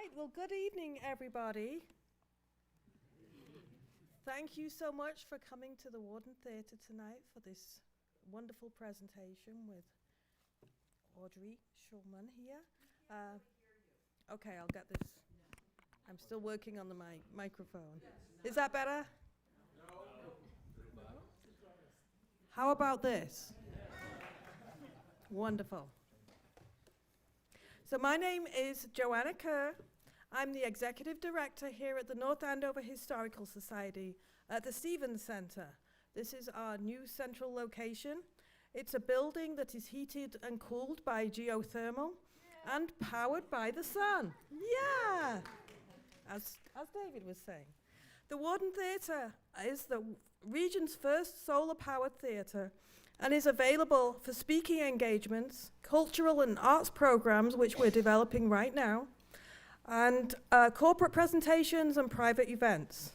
right, well, good evening, everybody. Thank you so much for coming to the Worden Theatre tonight for this wonderful presentation with Audrey Schulman here. Okay, I'll get this. I'm still working on the microphone. Is that better? How about this? Wonderful. So my name is Joanna Kerr. I'm the Executive Director here at the North Andover Historical Society at the Stevens Center. This is our new central location. It's a building that is heated and cooled by geothermal and powered by the sun. Yeah! As David was saying. The Worden Theatre is the region's first solar-powered theatre and is available for speaking engagements, cultural and arts programs, which we're developing right now, and corporate presentations and private events.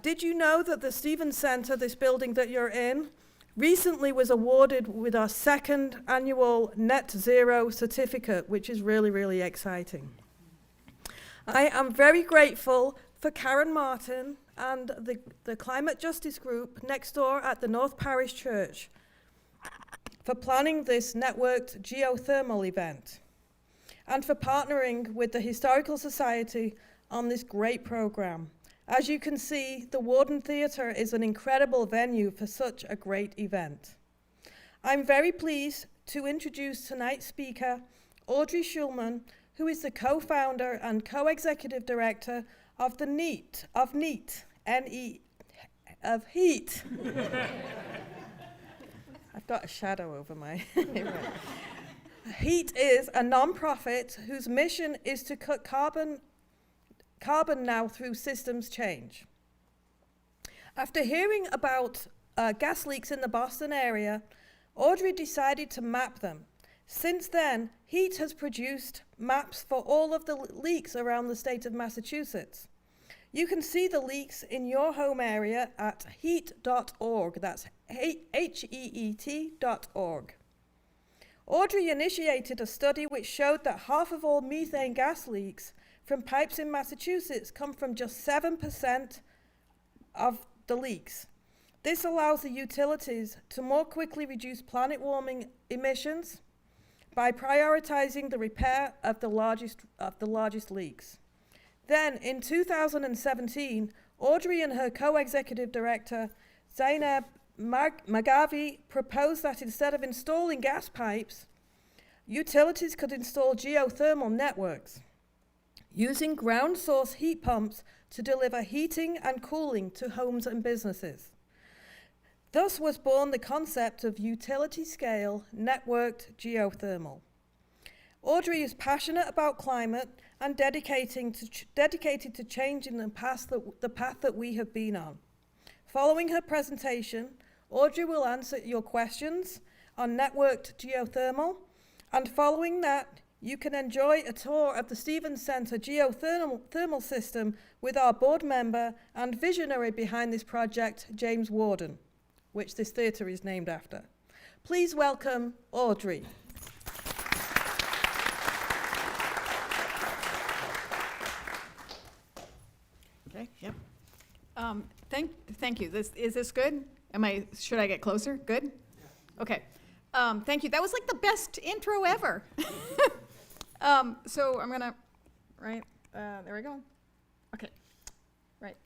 Did you know that the Stevens Center, this building that you're in, recently was awarded with our second annual Net Zero certificate, which is really, really exciting. I am very grateful for Karen Martin and the Climate Justice Group next door at the North Parish Church for planning this networked geothermal event and for partnering with the Historical Society on this great program. As you can see, the Worden Theatre is an incredible venue for such a great event. I'm very pleased to introduce tonight's speaker, Audrey Schulman, who is the co-founder and co-executive director of the HEAT. I've got a shadow over my HEAT is a non-profit whose mission is to cut carbon now through systems change. After hearing about gas leaks in the Boston area, Audrey decided to map them. Since then, HEAT has produced maps for all of the leaks around the state of Massachusetts. You can see the leaks in your home area at heat.org. That's HEET.org. Audrey initiated a study which showed that half of all methane gas leaks from pipes in Massachusetts come from just 7% of the leaks. This allows the utilities to more quickly reduce planet warming emissions by prioritizing the repair of the largest leaks. Then, in 2017, Audrey and her co-executive director, Zainab Magavi, proposed that instead of installing gas pipes, utilities could install geothermal networks, using ground source heat pumps to deliver heating and cooling to homes and businesses. Thus was born the concept of utility-scale networked geothermal. Audrey is passionate about climate and dedicated to changing the path that we have been on. Following her presentation, Audrey will answer your questions on networked geothermal, and following that, you can enjoy a tour of the Stevens Center geothermal system with our board member and visionary behind this project, James Worden, which this theatre is named after. Please welcome Audrey. Okay, yep. Thank you. Is this good? Should I get closer? Good? Okay. Thank you. That was like the best intro ever. So I'm gonna, right, there we go. Okay, right.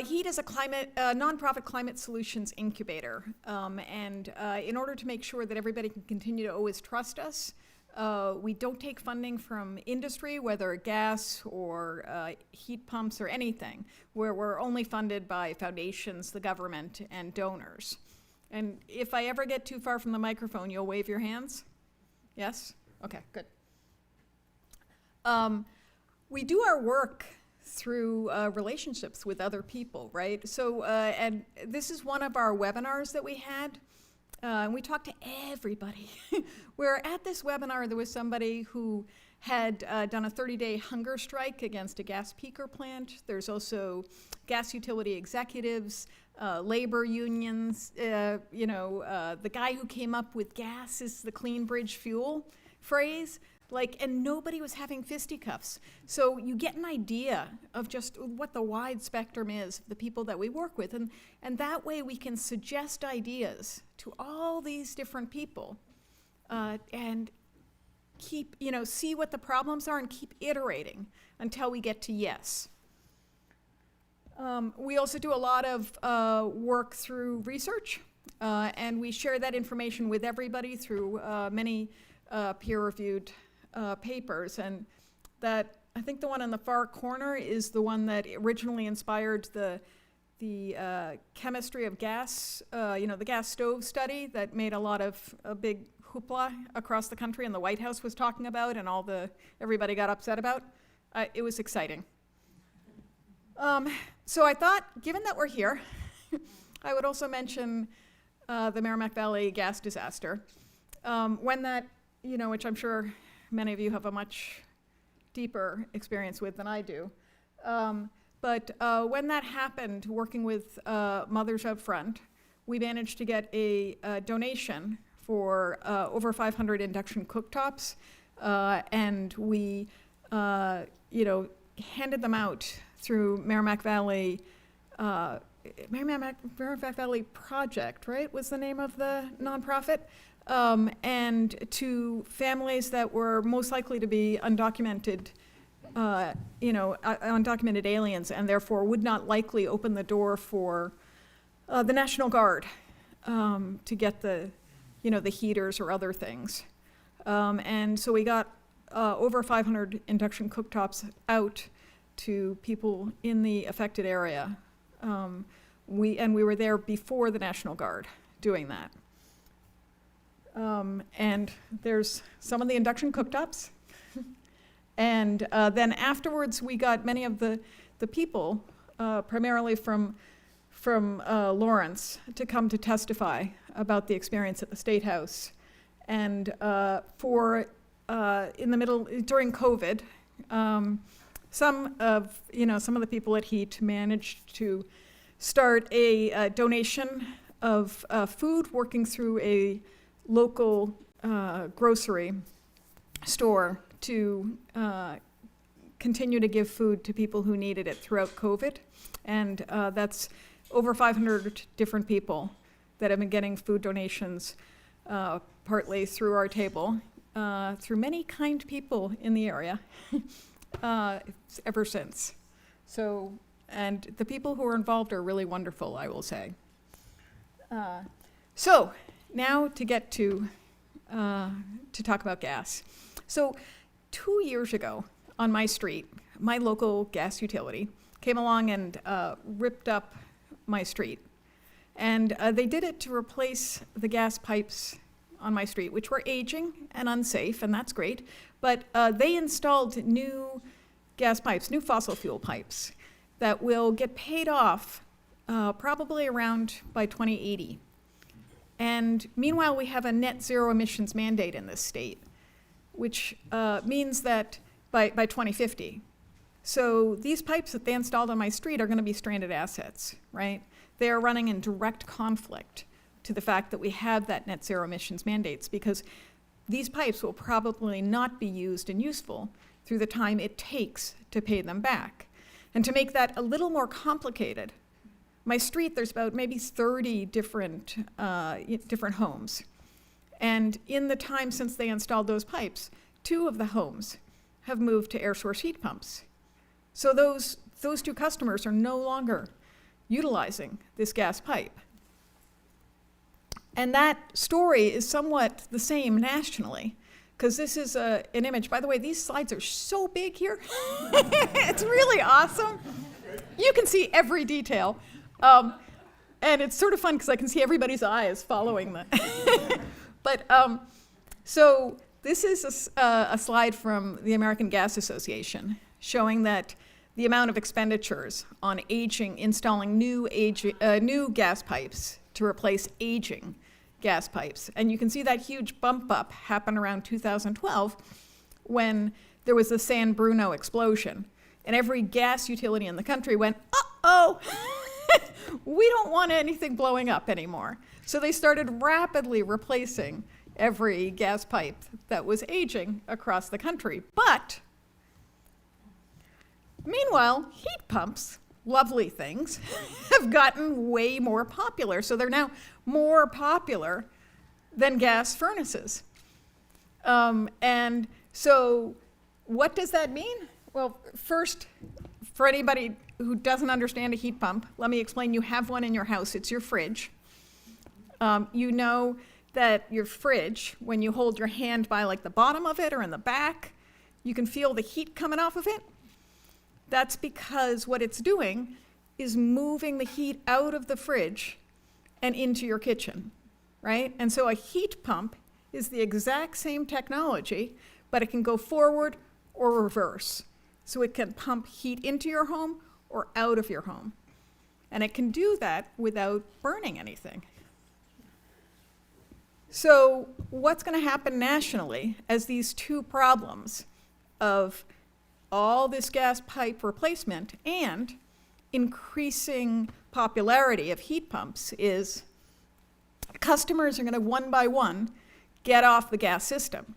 HEAT is a nonprofit climate solutions incubator. And in order to make sure that everybody can continue to always trust us, we don't take funding from industry, whether gas or heat pumps or anything, where we're only funded by foundations, the government, and donors. And if I ever get too far from the microphone, you'll wave your hands? Yes? Okay, good. We do our work through relationships with other people, right? So, and this is one of our webinars that we had. And we talked to everybody. Where at this webinar, there was somebody who had done a 30-day hunger strike against a gas peaker plant. There's also gas utility executives, labor unions. The guy who came up with gas is the clean bridge fuel phrase, and nobody was having fisticuffs. So you get an idea of just what the wide spectrum is of the people that we work with. And that way we can suggest ideas to all these different people and keep, see what the problems are and keep iterating until we get to yes. We also do a lot of work through research, and we share that information with everybody through many peer-reviewed papers. And that, I think the one in the far corner is the one that originally inspired the chemistry of gas, the gas stove study that made a lot of a big hoopla across the country, and the White House was talking about, and everybody got upset about. It was exciting. So I thought, given that we're here, I would also mention the Merrimack Valley gas disaster. When that, which I'm sure many of you have a much deeper experience with than I do. But when that happened, working with Mothers Out Front, we managed to get a donation for over 500 induction cooktops, and we, handed them out through Merrimack Valley Project, right, was the name of the nonprofit, and to families that were most likely to be undocumented undocumented aliens, and therefore would not likely open the door for the National Guard to get the heaters or other things. And so we got over 500 induction cooktops out to people in the affected area. We were there before the National Guard doing that. And there's some of the induction cooktops. And then afterwards, we got many of the people, primarily from Lawrence, to come to testify about the experience at the State House. And during COVID, some of the people at HEAT managed to start a donation of food, working through a local grocery store to continue to give food to people who needed it throughout COVID. And that's over 500 different people that have been getting food donations, partly through our table, through many kind people in the area ever since. So, and the people who are involved are really wonderful, I will say. So now to get to talk about gas. So 2 years ago on my street, my local gas utility came along and ripped up my street. And they did it to replace the gas pipes on my street, which were aging and unsafe, and that's great. But they installed new gas pipes, new fossil fuel pipes, that will get paid off probably around by 2080. And meanwhile, we have a net zero emissions mandate in this state, which means that by 2050. So these pipes that they installed on my street are going to be stranded assets, right? They are running in direct conflict to the fact that we have that net zero emissions mandates, because these pipes will probably not be used and useful through the time it takes to pay them back. And to make that a little more complicated, my street, there's about maybe 30 different homes. And in the time since they installed those pipes, 2 of the homes have moved to air source heat pumps. So those 2 customers are no longer utilizing this gas pipe. And that story is somewhat the same nationally, because this is an image. By the way, these slides are so big here. It's really awesome. You can see every detail. And it's sort of fun because I can see everybody's eyes following that. But so this is a slide from the American Gas Association showing that the amount of expenditures on installing new gas pipes to replace aging gas pipes. And you can see that huge bump up happen around 2012 when there was the San Bruno explosion. And every gas utility in the country went, uh-oh, we don't want anything blowing up anymore. So they started rapidly replacing every gas pipe that was aging across the country. But meanwhile, heat pumps, lovely things, have gotten way more popular. So they're now more popular than gas furnaces. And so what does that mean? Well, first, for anybody who doesn't understand a heat pump, let me explain. You have one in your house. It's your fridge. You know that your fridge, when you hold your hand by like the bottom of it or in the back, you can feel the heat coming off of it. That's because what it's doing is moving the heat out of the fridge and into your kitchen, right? And so a heat pump is the exact same technology, but it can go forward or reverse. So it can pump heat into your home or out of your home. And it can do that without burning anything. So what's going to happen nationally as these two problems of all this gas pipe replacement and increasing popularity of heat pumps is customers are going to one by one get off the gas system.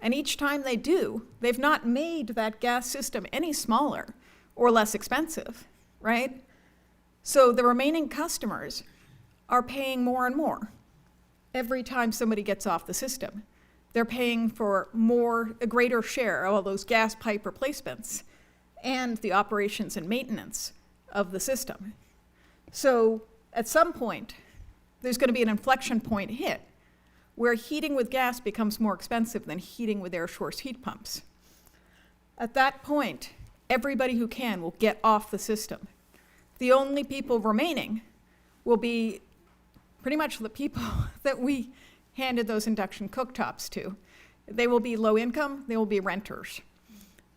And each time they do, they've not made that gas system any smaller or less expensive, right? So the remaining customers are paying more and more every time somebody gets off the system. They're paying for a greater share of all those gas pipe replacements and the operations and maintenance of the system. So at some point, there's going to be an inflection point hit where heating with gas becomes more expensive than heating with air source heat pumps. At that point, everybody who can will get off the system. The only people remaining will be pretty much the people that we handed those induction cooktops to. They will be low income, they will be renters.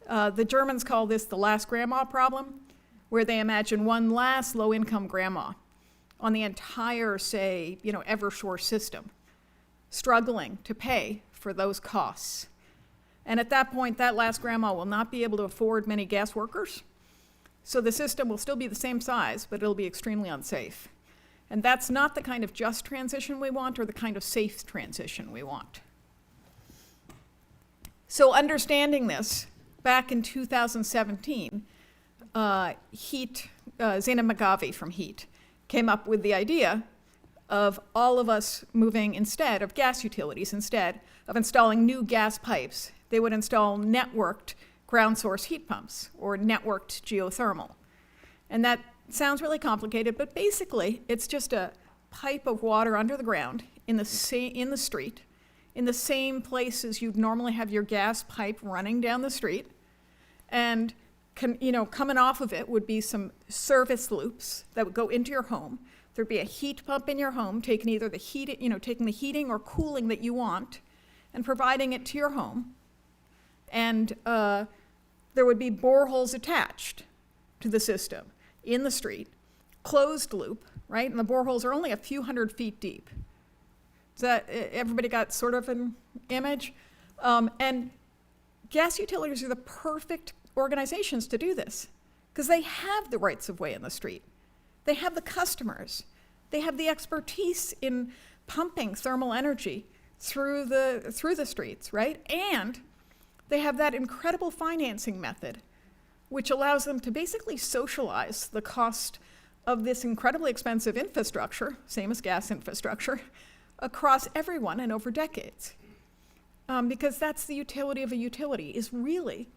The Germans call this the last grandma problem, where they imagine one last low income grandma on the entire, say, Eversource system, struggling to pay for those costs. And at that point, that last grandma will not be able to afford many gas workers. So the system will still be the same size, but it'll be extremely unsafe. And that's not the kind of just transition we want or the kind of safe transition we want. So understanding this, back in 2017, Zainab Magavi from HEAT came up with the idea of all of us moving instead of gas utilities, instead of installing new gas pipes, they would install networked ground source heat pumps or networked geothermal. And that sounds really complicated, but basically it's just a pipe of water under the ground in the street, in the same places you'd normally have your gas pipe running down the street. And coming off of it would be some service loops that would go into your home. There'd be a heat pump in your home, taking either the heating or cooling that you want and providing it to your home. And there would be boreholes attached to the system in the street, closed loop, right? And the boreholes are only a few hundred feet deep. Is that, everybody got sort of an image? And gas utilities are the perfect organizations to do this because they have the rights of way in the street. They have the customers. They have the expertise in pumping thermal energy through the streets, right? And they have that incredible financing method, which allows them to basically socialize the cost of this incredibly expensive infrastructure, same as gas infrastructure, across everyone and over decades. Because that's the utility of a utility, is really,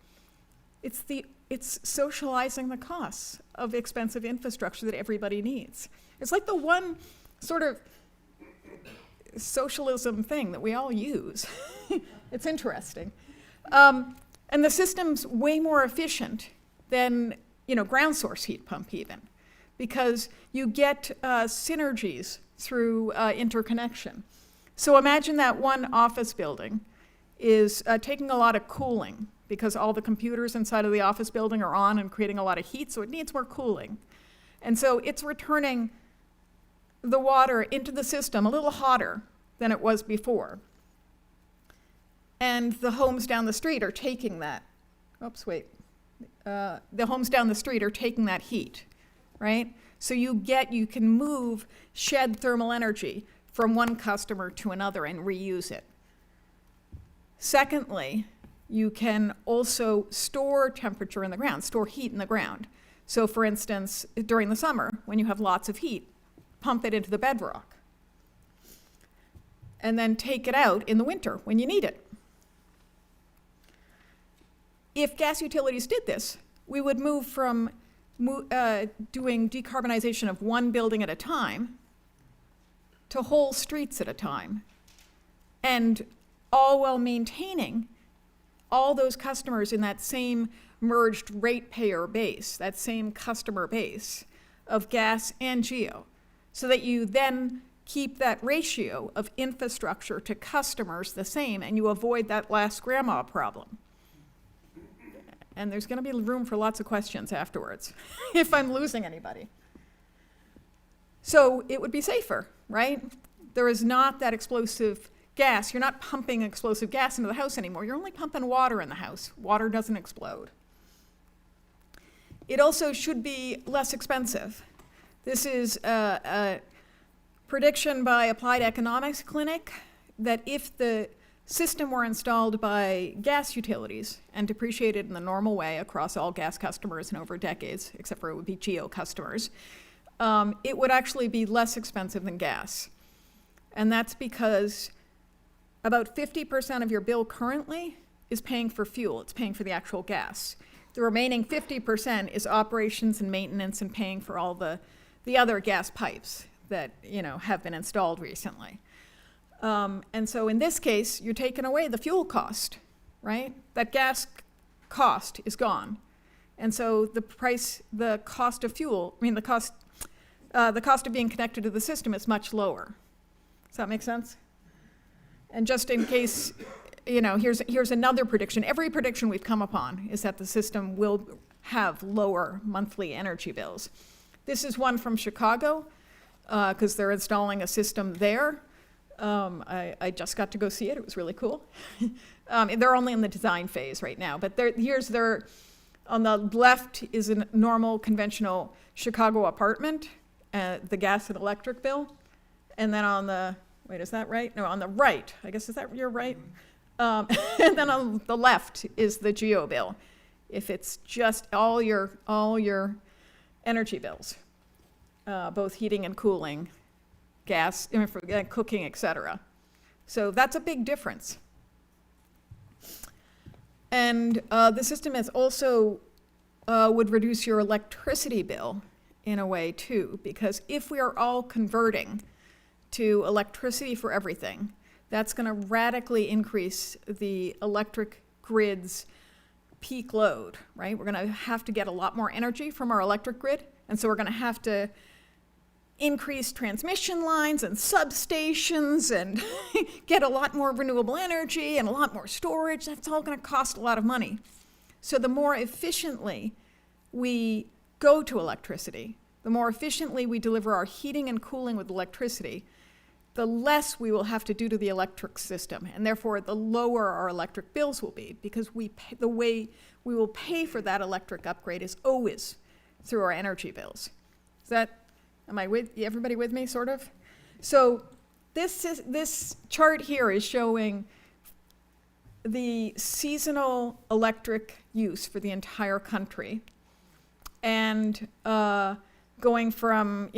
it's socializing the costs of expensive infrastructure that everybody needs. It's like the one sort of socialism thing that we all use. It's interesting. And the system's way more efficient than ground source heat pump even, because you get synergies through interconnection. So imagine that one office building is taking a lot of cooling because all the computers inside of the office building are on and creating a lot of heat, so it needs more cooling. And so it's returning the water into the system a little hotter than it was before. And the homes down the street are taking that. The homes down the street are taking that heat, right? So you can shed thermal energy from one customer to another and reuse it. Secondly, you can also store temperature in the ground, store heat in the ground. So for instance, during the summer, when you have lots of heat, pump it into the bedrock. And then take it out in the winter when you need it. If gas utilities did this, we would move from doing decarbonization of one building at a time to whole streets at a time, and all while maintaining all those customers in that same merged ratepayer base, that same customer base of gas and geo, so that you then keep that ratio of infrastructure to customers the same, and you avoid that last grandma problem. And there's going to be room for lots of questions afterwards, if I'm losing anybody. So it would be safer, right? There is not that explosive gas. You're not pumping explosive gas into the house anymore. You're only pumping water in the house. Water doesn't explode. It also should be less expensive. This is a prediction by Applied Economics Clinic that if the system were installed by gas utilities and depreciated in the normal way across all gas customers and over decades, except for it would be geo customers, it would actually be less expensive than gas. And that's because about 50% of your bill currently is paying for fuel. It's paying for the actual gas. The remaining 50% is operations and maintenance and paying for all the other gas pipes that have been installed recently. And so in this case, you're taking away the fuel cost, right? That gas cost is gone. And so the cost of fuel, the cost of being connected to the system is much lower. Does that make sense? And just in case, here's another prediction. Every prediction we've come upon is that the system will have lower monthly energy bills. This is one from Chicago, because they're installing a system there. I just got to go see it. It was really cool. They're only in the design phase right now, but on the left is a normal conventional Chicago apartment, the gas and electric bill. And then on the, wait, is that right? No, on the right, I guess, is that your right? And then on the left is the geo bill, if it's just all your energy bills, both heating and cooling, gas, cooking, etc. So that's a big difference. And the system is also would reduce your electricity bill in a way too, because if we are all converting to electricity for everything, that's going to radically increase the electric grid's peak load, right? We're going to have to get a lot more energy from our electric grid, and so we're going to have to increase transmission lines and substations and get a lot more renewable energy and a lot more storage. That's all going to cost a lot of money. So the more efficiently we go to electricity, the more efficiently we deliver our heating and cooling with electricity, the less we will have to do to the electric system, and therefore the lower our electric bills will be, because the way we will pay for that electric upgrade is always through our energy bills. Am I with everybody with me, sort of? So this chart here is showing the seasonal electric use for the entire country, and going from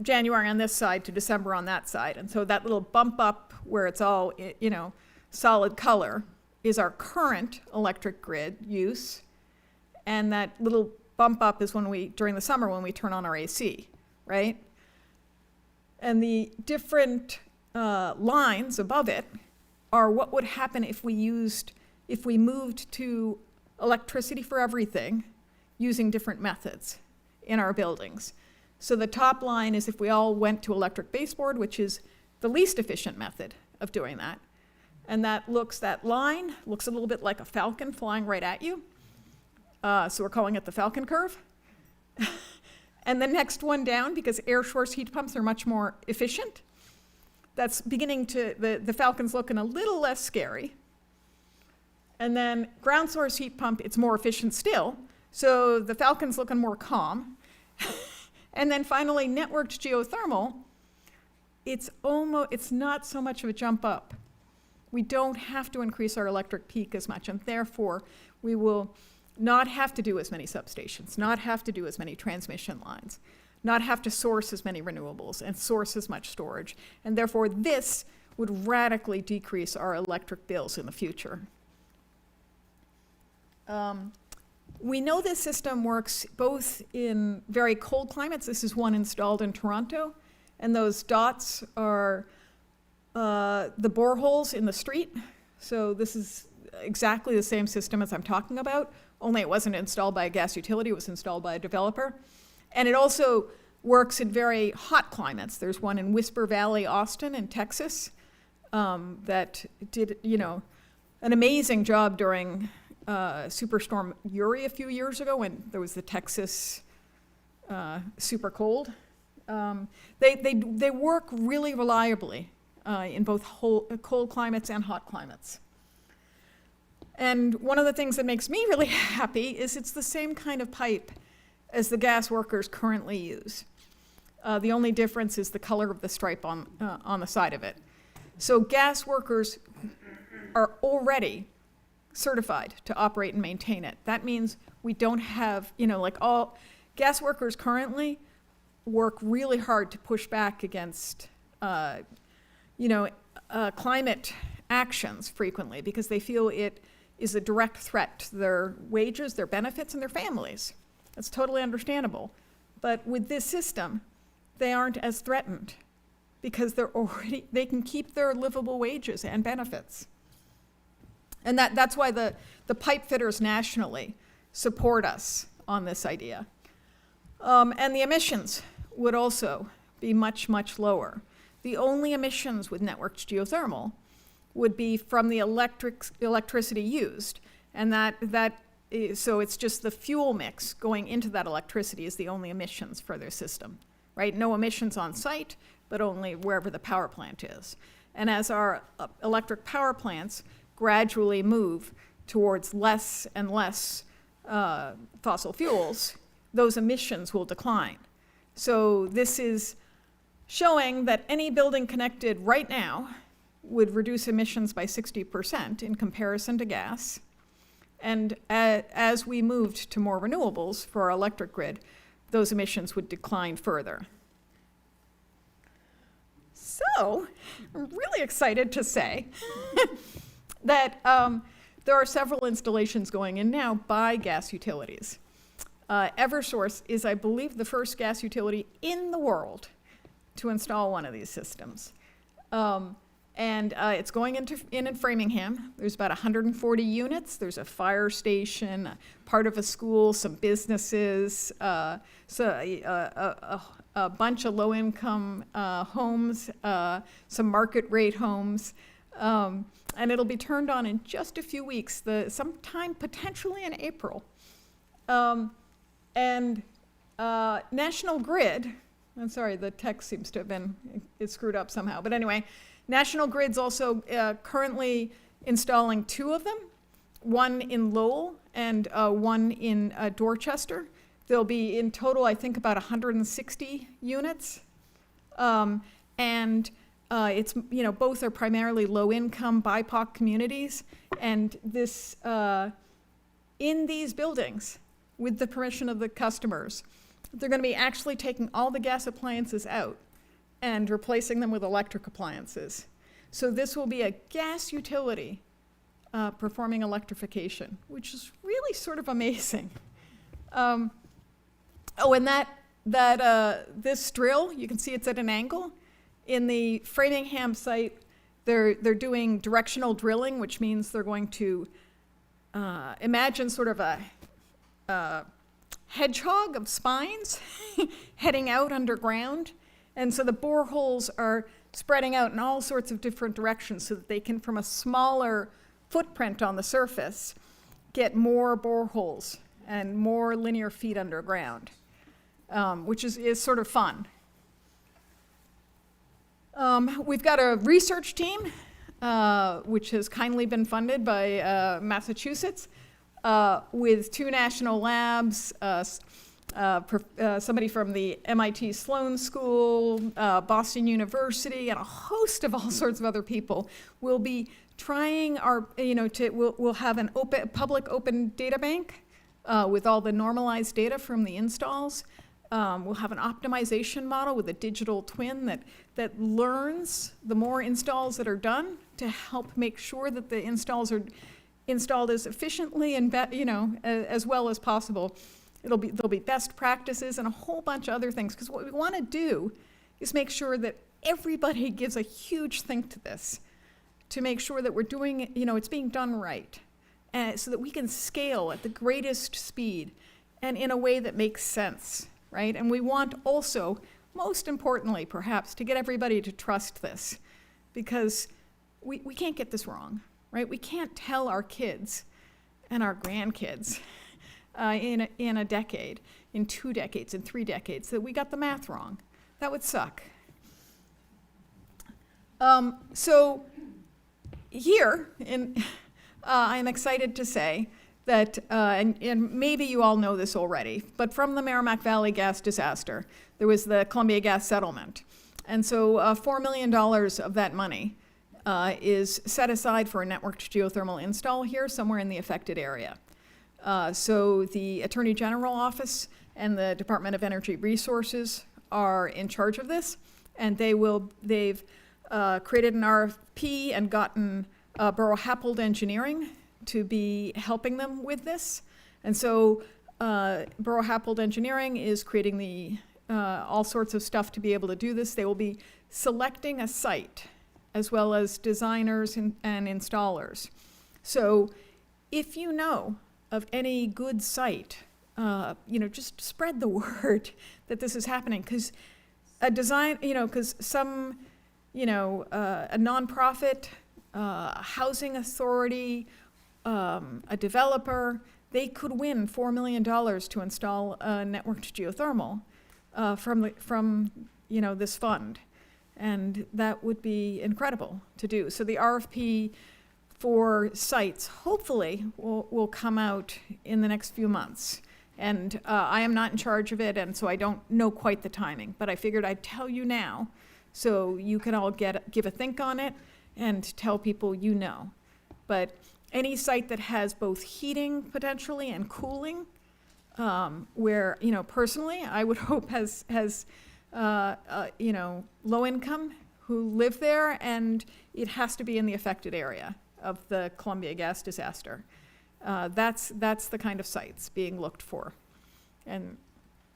January on this side to December on that side. And so that little bump up where it's all solid color is our current electric grid use, and that little bump up is during the summer when we turn on our AC, right? And the different lines above it are what would happen if we moved to electricity for everything using different methods in our buildings. So the top line is if we all went to electric baseboard, which is the least efficient method of doing that. And that line looks a little bit like a falcon flying right at you. So we're calling it the falcon curve. And the next one down, because air source heat pumps are much more efficient, that's beginning to, the falcon's looking a little less scary. And then ground source heat pump, it's more efficient still. So the falcon's looking more calm. And then finally, networked geothermal, it's not so much of a jump up, we don't have to increase our electric peak as much, and therefore we will not have to do as many substations, not have to do as many transmission lines, not have to source as many renewables and source as much storage. And therefore, this would radically decrease our electric bills in the future. We know this system works both in very cold climates. This is one installed in Toronto, and those dots are the boreholes in the street. So this is exactly the same system as I'm talking about, only it wasn't installed by a gas utility, it was installed by a developer. And it also works in very hot climates. There's one in Whisper Valley, Austin, in Texas, that did, an amazing job during Superstorm Uri a few years ago when there was the Texas super cold. They work really reliably in both cold climates and hot climates. And one of the things that makes me really happy is it's the same kind of pipe as the gas workers currently use. The only difference is the color of the stripe on the side of it. So gas workers are already certified to operate and maintain it. That means we don't have, all gas workers currently work really hard to push back against, climate actions frequently because they feel it is a direct threat to their wages, their benefits, and their families. That's totally understandable. But with this system, they aren't as threatened because they can keep their livable wages and benefits. And that's why the pipe fitters nationally support us on this idea. And the emissions would also be much, much lower. The only emissions with networked geothermal would be from the electricity used. And so it's just the fuel mix going into that electricity is the only emissions for their system, right? No emissions on site, but only wherever the power plant is. And as our electric power plants gradually move towards less and less fossil fuels, those emissions will decline. So this is showing that any building connected right now would reduce emissions by 60% in comparison to gas. And as we moved to more renewables for our electric grid, those emissions would decline further. So I'm really excited to say that there are several installations going in now by gas utilities. Eversource is, I believe, the first gas utility in the world to install one of these systems. And it's going in Framingham. There's about 140 units. There's a fire station, part of a school, some businesses, a bunch of low-income homes, some market rate homes. And it'll be turned on in just a few weeks, sometime potentially in April. National Grid, I'm sorry, the text seems to have been screwed up somehow. But anyway, National Grid's also currently installing 2 of them, one in Lowell and one in Dorchester. There'll be in total, I think, about 160 units. It's, both are primarily low-income BIPOC communities. And this, in these buildings, with the permission of the customers, they're going to be actually taking all the gas appliances out and replacing them with electric appliances. So this will be a gas utility performing electrification, which is really sort of amazing. And this drill, you can see it's at an angle. In the Framingham site, they're doing directional drilling, which means they're going to imagine sort of a hedgehog of spines heading out underground. And so the boreholes are spreading out in all sorts of different directions so that they can, from a smaller footprint on the surface, get more boreholes and more linear feet underground, which is sort of fun. We've got a research team, which has kindly been funded by Massachusetts, with 2 national labs, somebody from the MIT Sloan School, Boston University, and a host of all sorts of other people will be trying our, we'll have an public open data bank with all the normalized data from the installs. We'll have an optimization model with a digital twin that learns the more installs that are done to help make sure that the installs are installed as efficiently and as well as possible. There'll be best practices and a whole bunch of other things, because what we want to do is make sure that everybody gives a huge think to this, to make sure that we're doing it, it's being done right, so that we can scale at the greatest speed and in a way that makes sense, right? And we want also, most importantly perhaps, to get everybody to trust this, because we can't get this wrong, right? We can't tell our kids and our grandkids in a decade, in 2 decades, in 3 decades, that we got the math wrong. That would suck. So here, I'm excited to say that, and maybe you all know this already, but from the Merrimack Valley gas disaster, there was the Columbia Gas settlement. And so $4 million of that money is set aside for a networked geothermal install here somewhere in the affected area. So the Attorney General Office and the Department of Energy Resources are in charge of this, and they've created an RFP and gotten Burrow-Happold Engineering to be helping them with this. And so Burrow-Happold Engineering is creating the all sorts of stuff to be able to do this. They will be selecting a site as well as designers and installers. So if you know of any good site, just spread the word that this is happening, because a design, because some, a nonprofit, housing authority, a developer, they could win $4 million to install a networked geothermal from this fund, and that would be incredible to do. So the RFP for sites hopefully will come out in the next few months. And I am not in charge of it, and so I don't know quite the timing, but I figured I'd tell you now so you can all give a think on it and tell people you know. But any site that has both heating potentially and cooling, where, personally, I would hope has low income who live there, and it has to be in the affected area of the Columbia gas disaster. That's the kind of sites being looked for, and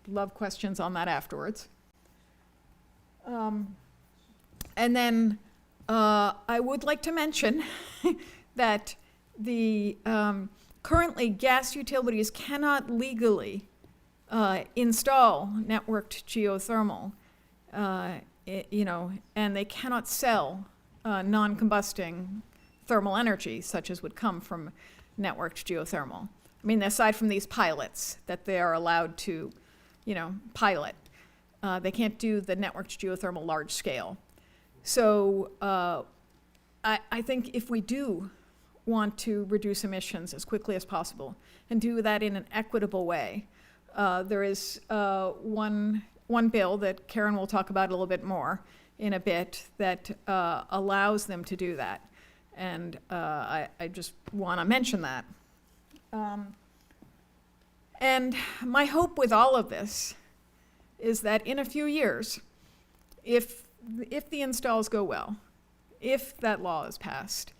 love questions on that afterwards. And then I would like to mention that the currently gas utilities cannot legally install networked geothermal, and they cannot sell non-combusting thermal energy, such as would come from networked geothermal. I mean, aside from these pilots that they are allowed to, pilot, they can't do the networked geothermal large scale. So I think if we do want to reduce emissions as quickly as possible and do that in an equitable way, there is one bill that Karen will talk about a little bit more in a bit that allows them to do that. And I just want to mention that. And my hope with all of this is that in a few years, if the installs go well, if that law is passed,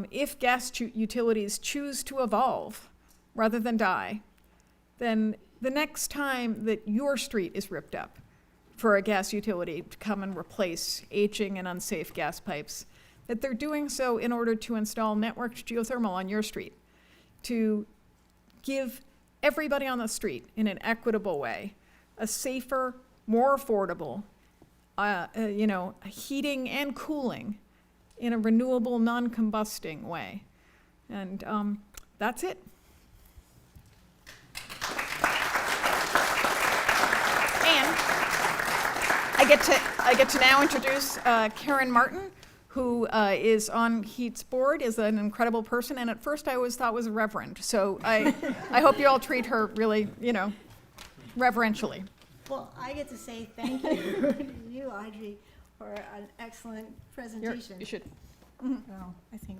if gas utilities choose to evolve rather than die, then the next time that your street is ripped up for a gas utility to come and replace aging and unsafe gas pipes, that they're doing so in order to install networked geothermal on your street, to give everybody on the street in an equitable way a safer, more affordable, heating and cooling in a renewable, non-combusting way. And that's it. And I get to now introduce Karen Martin, who is on HEAT's board, is an incredible person, and at first I always thought was a reverend. So I hope you all treat her really, reverentially. Well, I get to say thank you to you, Audrey, for an excellent presentation. You should. Oh, I think.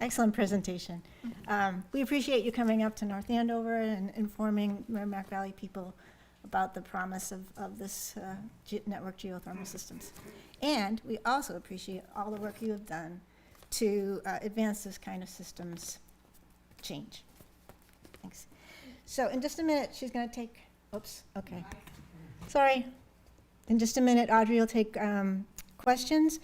Excellent presentation. We appreciate you coming up to North Andover and informing Merrimack Valley people about the promise of this network geothermal systems. And we also appreciate all the work you have done to advance this kind of systems change. Thanks. So in just a minute, she's going to take, oops, okay. Sorry. In just a minute, Audrey will take questions.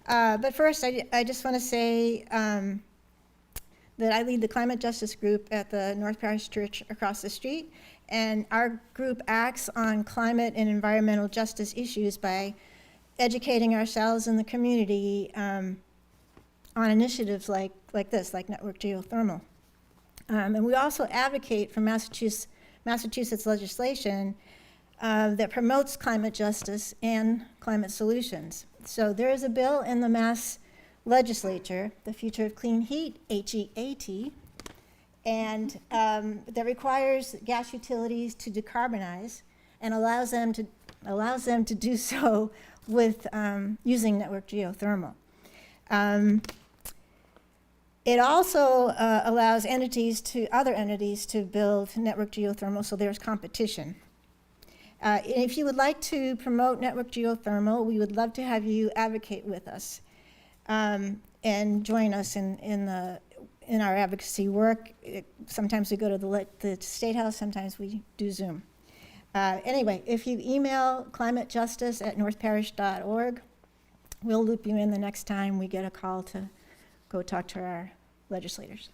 But first, I just want to say that I lead the climate justice group at the North Parish Church across the street. And our group acts on climate and environmental justice issues by educating ourselves and the community on initiatives like this, like network geothermal. And we also advocate for Massachusetts legislation that promotes climate justice and climate solutions. So there is a bill in the Mass legislature, the Future of Clean Heat, HEAT, and that requires gas utilities to decarbonize and allows them to do so with using network geothermal. It also allows other entities to build network geothermal, so there's competition. If you would like to promote network geothermal, we would love to have you advocate with us and join us in our advocacy work. Sometimes we go to the State House, sometimes we do Zoom. Anyway, if you email climatejustice@northparish.org, we'll loop you in the next time we get a call to go talk to our legislators.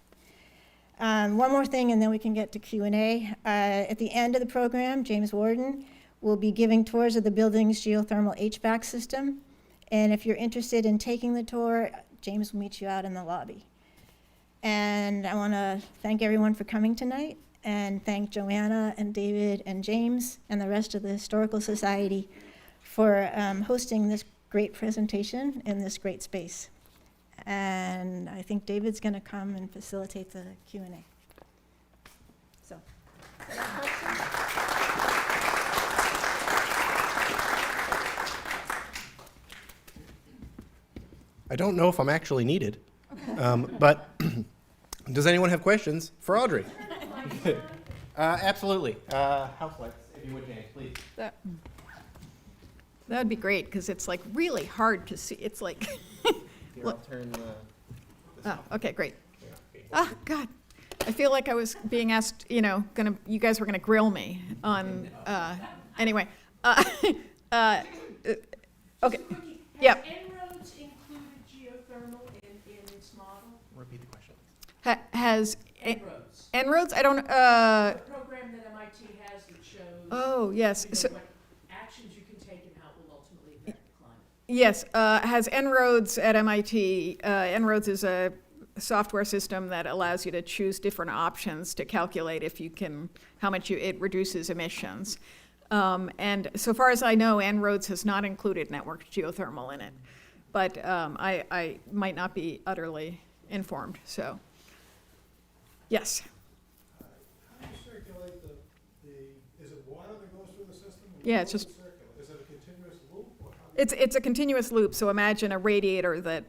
One more thing, and then we can get to Q&A. At the end of the program, James Worden will be giving tours of the building's geothermal HVAC system. And if you're interested in taking the tour, James will meet you out in the lobby. And I want to thank everyone for coming tonight, and thank Joanna and David and James and the rest of the Historical Society for hosting this great presentation in this great space. And I think David's going to come and facilitate the Q&A. So, I don't know if I'm actually needed, but does anyone have questions for Audrey? Absolutely. House lights, if you would, James, please. That would be great, because it's like really hard to see. It's like, Here, I'll turn this oh, okay, great. Yeah, okay. Ah, God. I feel like I was being asked, you guys were gonna grill me on, anyway. Okay, yeah. En-ROADS included geothermal in its model? Repeat the question. Has En-ROADS. En-ROADS, I don't, The program that MIT has that shows oh, yes, so, what actions you can take and how it will ultimately affect the climate. yes, has En-ROADS at MIT. En-ROADS is a software system that allows you to choose different options to calculate if you can, how much it reduces emissions. And so far as I know, En-ROADS has not included networked geothermal in it, but I might not be utterly informed, so. Yes, How do you circulate is it water that goes through the system? Yeah, it's just- Is it a continuous loop? Or how do it's a continuous loop, so imagine a radiator that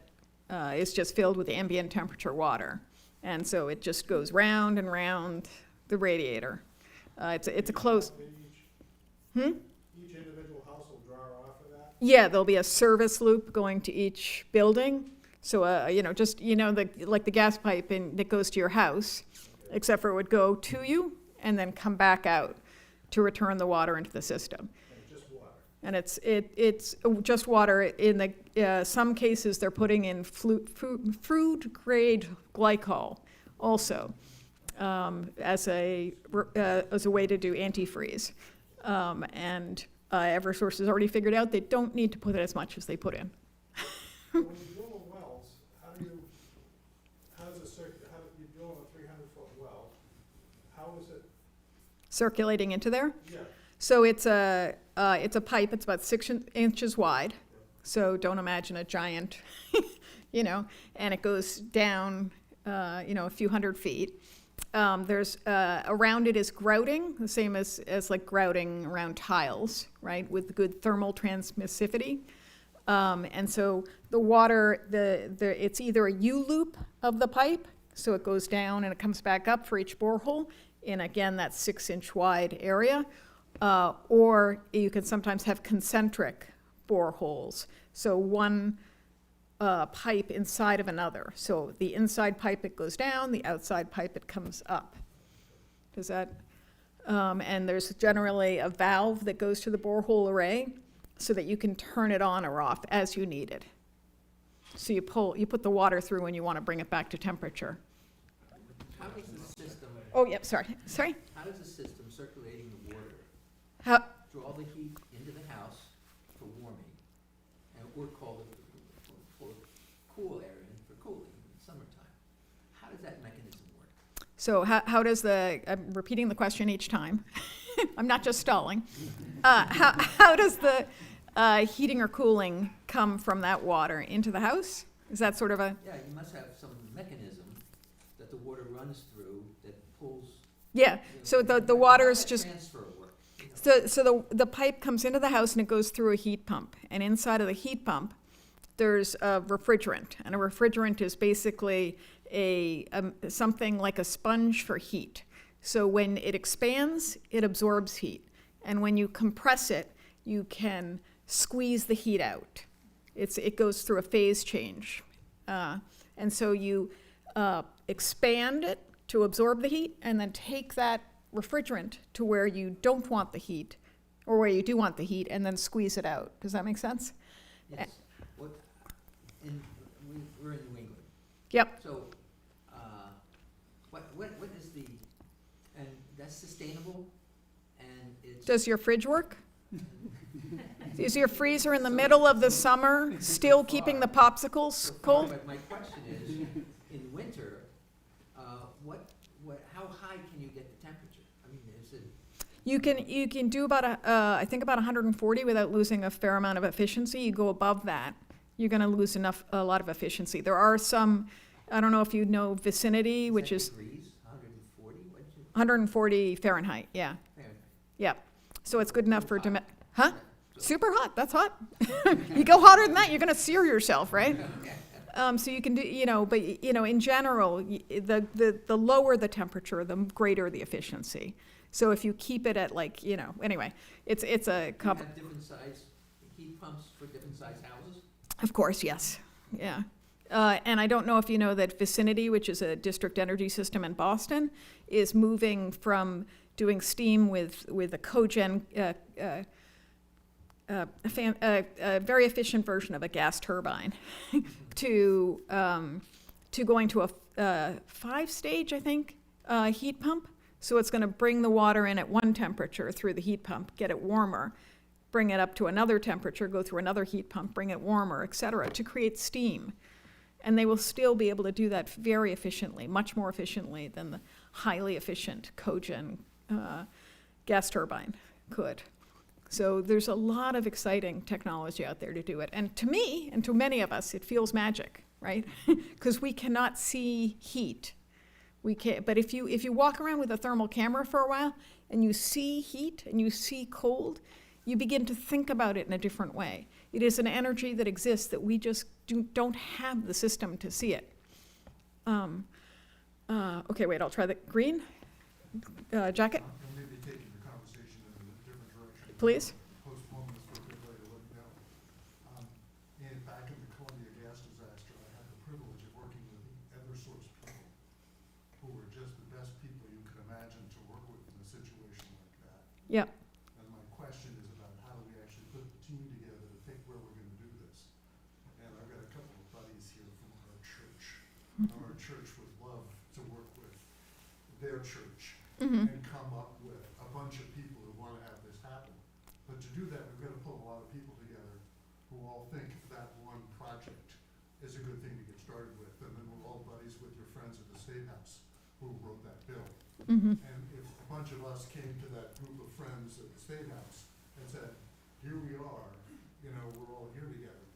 is just filled with ambient temperature water. And so it just goes round and round the radiator. It's a closed, Each individual house will draw off of that? yeah, there'll be a service loop going to each building. So, like the gas pipe that goes to your house, except for it would go to you and then come back out to return the water into the system. And it's just water? And it's just water. In the some cases, they're putting in food grade glycol also as a way to do antifreeze. And Eversource has already figured out they don't need to put as much as they put in. So when you drill the wells, how does it circulate? How do you drill a 300-foot well? How is it? Circulating into there. Yeah. So it's a pipe. It's about 6 inches wide. So don't imagine a giant, and it goes down, a few hundred feet. There's around it is grouting, the same as like grouting around tiles, right, with good thermal transmissivity. And so the water, it's either a U-loop of the pipe, so it goes down and it comes back up for each borehole in, again, that 6-inch wide area, or you can sometimes have concentric boreholes. So one pipe inside of another. So the inside pipe, it goes down, the outside pipe, it comes up. Does that, and there's generally a valve that goes to the borehole array so that you can turn it on or off as you need it. So you put the water through when you want to bring it back to temperature. How does the system, Oh, yep, sorry. how does the system circulating the water How, draw the heat into the house for warming, and or call it for cool area for cooling in the summertime? How does that mechanism work? so how does I'm repeating the question each time. I'm not just stalling. How does the heating or cooling come from that water into the house? Is that sort of a, Yeah, you must have some mechanism that the water runs through that pulls. yeah, so the water is How does that just, transfer work? You know? so the pipe comes into the house and it goes through a heat pump. And inside of the heat pump, there's a refrigerant. And a refrigerant is basically something like a sponge for heat. So when it expands, it absorbs heat. And when you compress it, you can squeeze the heat out. It goes through a phase change. And so you expand it to absorb the heat and then take that refrigerant to where you don't want the heat or where you do want the heat and then squeeze it out. Does that make sense? Yes. What, we're in New England. Yep. So, what is the, and that's sustainable, and it's. Does your fridge work? Is your freezer in the middle of the summer still keeping the popsicles So far, cold? but my question is, in winter, how high can you get the temperature? I mean, is it, You can do about I think about 140 without losing a fair amount of efficiency. You go above that, you're going to lose a lot of efficiency. There are some, I don't know if you know vicinity, which is degrees, 140, what'd you, 140 Fahrenheit. Yeah, Fahrenheit? yeah. So it's good enough for huh? So- Super hot. That's hot. You go hotter than that, you're going to sear yourself, right? So you can do, but in general, the lower the temperature, the greater the efficiency. So if you keep it at anyway, it's a Do you have different size heat pumps for different size houses? Of course, yes, yeah. And I don't know if you know that Vicinity, which is a district energy system in Boston, is moving from doing steam with a cogen, a very efficient version of a gas turbine, to going to a 5-stage, I think, heat pump. So it's going to bring the water in at one temperature through the heat pump, get it warmer, bring it up to another temperature, go through another heat pump, bring it warmer, et cetera, to create steam. And they will still be able to do that very efficiently, much more efficiently than the highly efficient cogen gas turbine could. So there's a lot of exciting technology out there to do it. And to me, and to many of us, it feels magic, right? Because we cannot see heat. We can't, but if you walk around with a thermal camera for a while and you see heat and you see cold, you begin to think about it in a different way. It is an energy that exists that we just don't have the system to see it. Okay, wait, I'll try the green jacket, I'm maybe taking the conversation in a different direction. please. Postpone this for a good way to let me know. And back in the Columbia gas disaster, I had the privilege of working with Eversource people, who were just the best people you could imagine to work with in a situation like that. Yep. And my question is about how do we actually put the team together to pick where we're gonna do this? And I've got a couple of buddies here from our church. Our church would love to work with their church Mm-hmm. and come up with a bunch of people who wanna have this happen. But to do that, we've gotta pull a lot of people together who all think that one project is a good thing to get started with. And then we're all buddies with your friends at the State House who wrote that bill. Mm-hmm. And if a bunch of us came to that group of friends at the State House and said, here we are, we're all here together,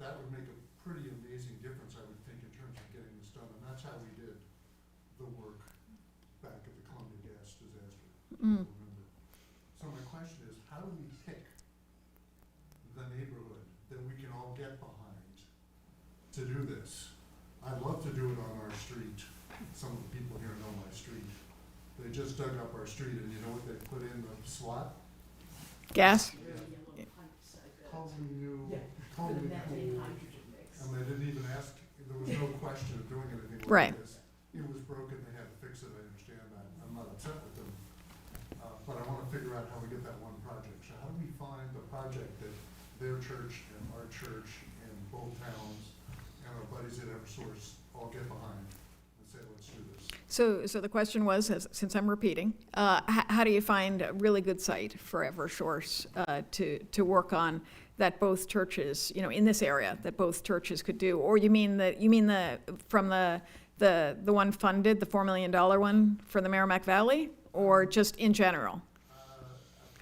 that would make a pretty amazing difference, I would think, in terms of getting this done. And that's how we did the work back at the Columbia gas disaster. Mm. Remember. So my question is, how do we pick the neighborhood that we can all to do this. I'd love to do it on our street. Some of the people here know my street. They just dug up our street, and you know what they put in the slot? Gas? Totally new, totally cool. And they didn't even ask, there was no question of doing anything Right. like this. It was broken, they had to fix it, I understand that. I'm not upset with them. But I wanna figure out how we get that one project. So how do we find the project that their church and our church and both towns and our buddies at Eversource all get behind and say, let's do this? So the question was, since I'm repeating, how do you find a really good site for Eversource to work on that both churches, in this area, that both churches could do? Or you mean from the one funded, the $4 million one for the Merrimack Valley, or just in general?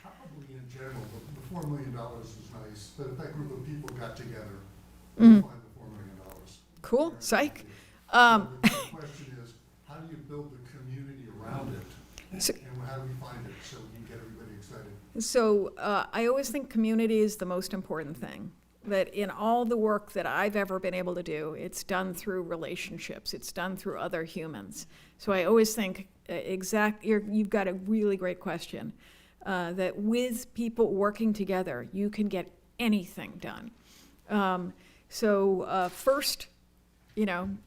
Probably in general, but the $4 million is nice, but if that group of people got together, Mhm. we'll find the $4 million. Cool, psych. The question is, how do you build the community around it? So- And how do we find it so we can get everybody excited? So I always think community is the most important thing. That in all the work that I've ever been able to do, it's done through relationships. It's done through other humans. So I always think you've got a really great question. That with people working together, you can get anything done. First,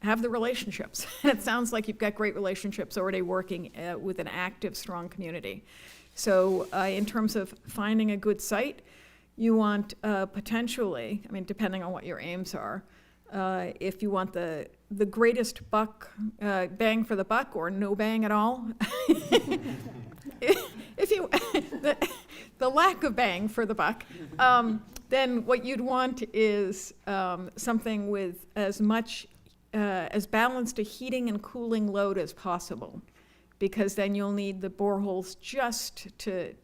have the relationships. It sounds like you've got great relationships already working with an active, strong community. So in terms of finding a good site, you want potentially, depending on what your aims are, if you want the greatest bang for the buck or no bang at all, if you the lack of bang for the buck, then what you'd want is something with as much as balanced a heating and cooling load as possible, because then you'll need the boreholes just to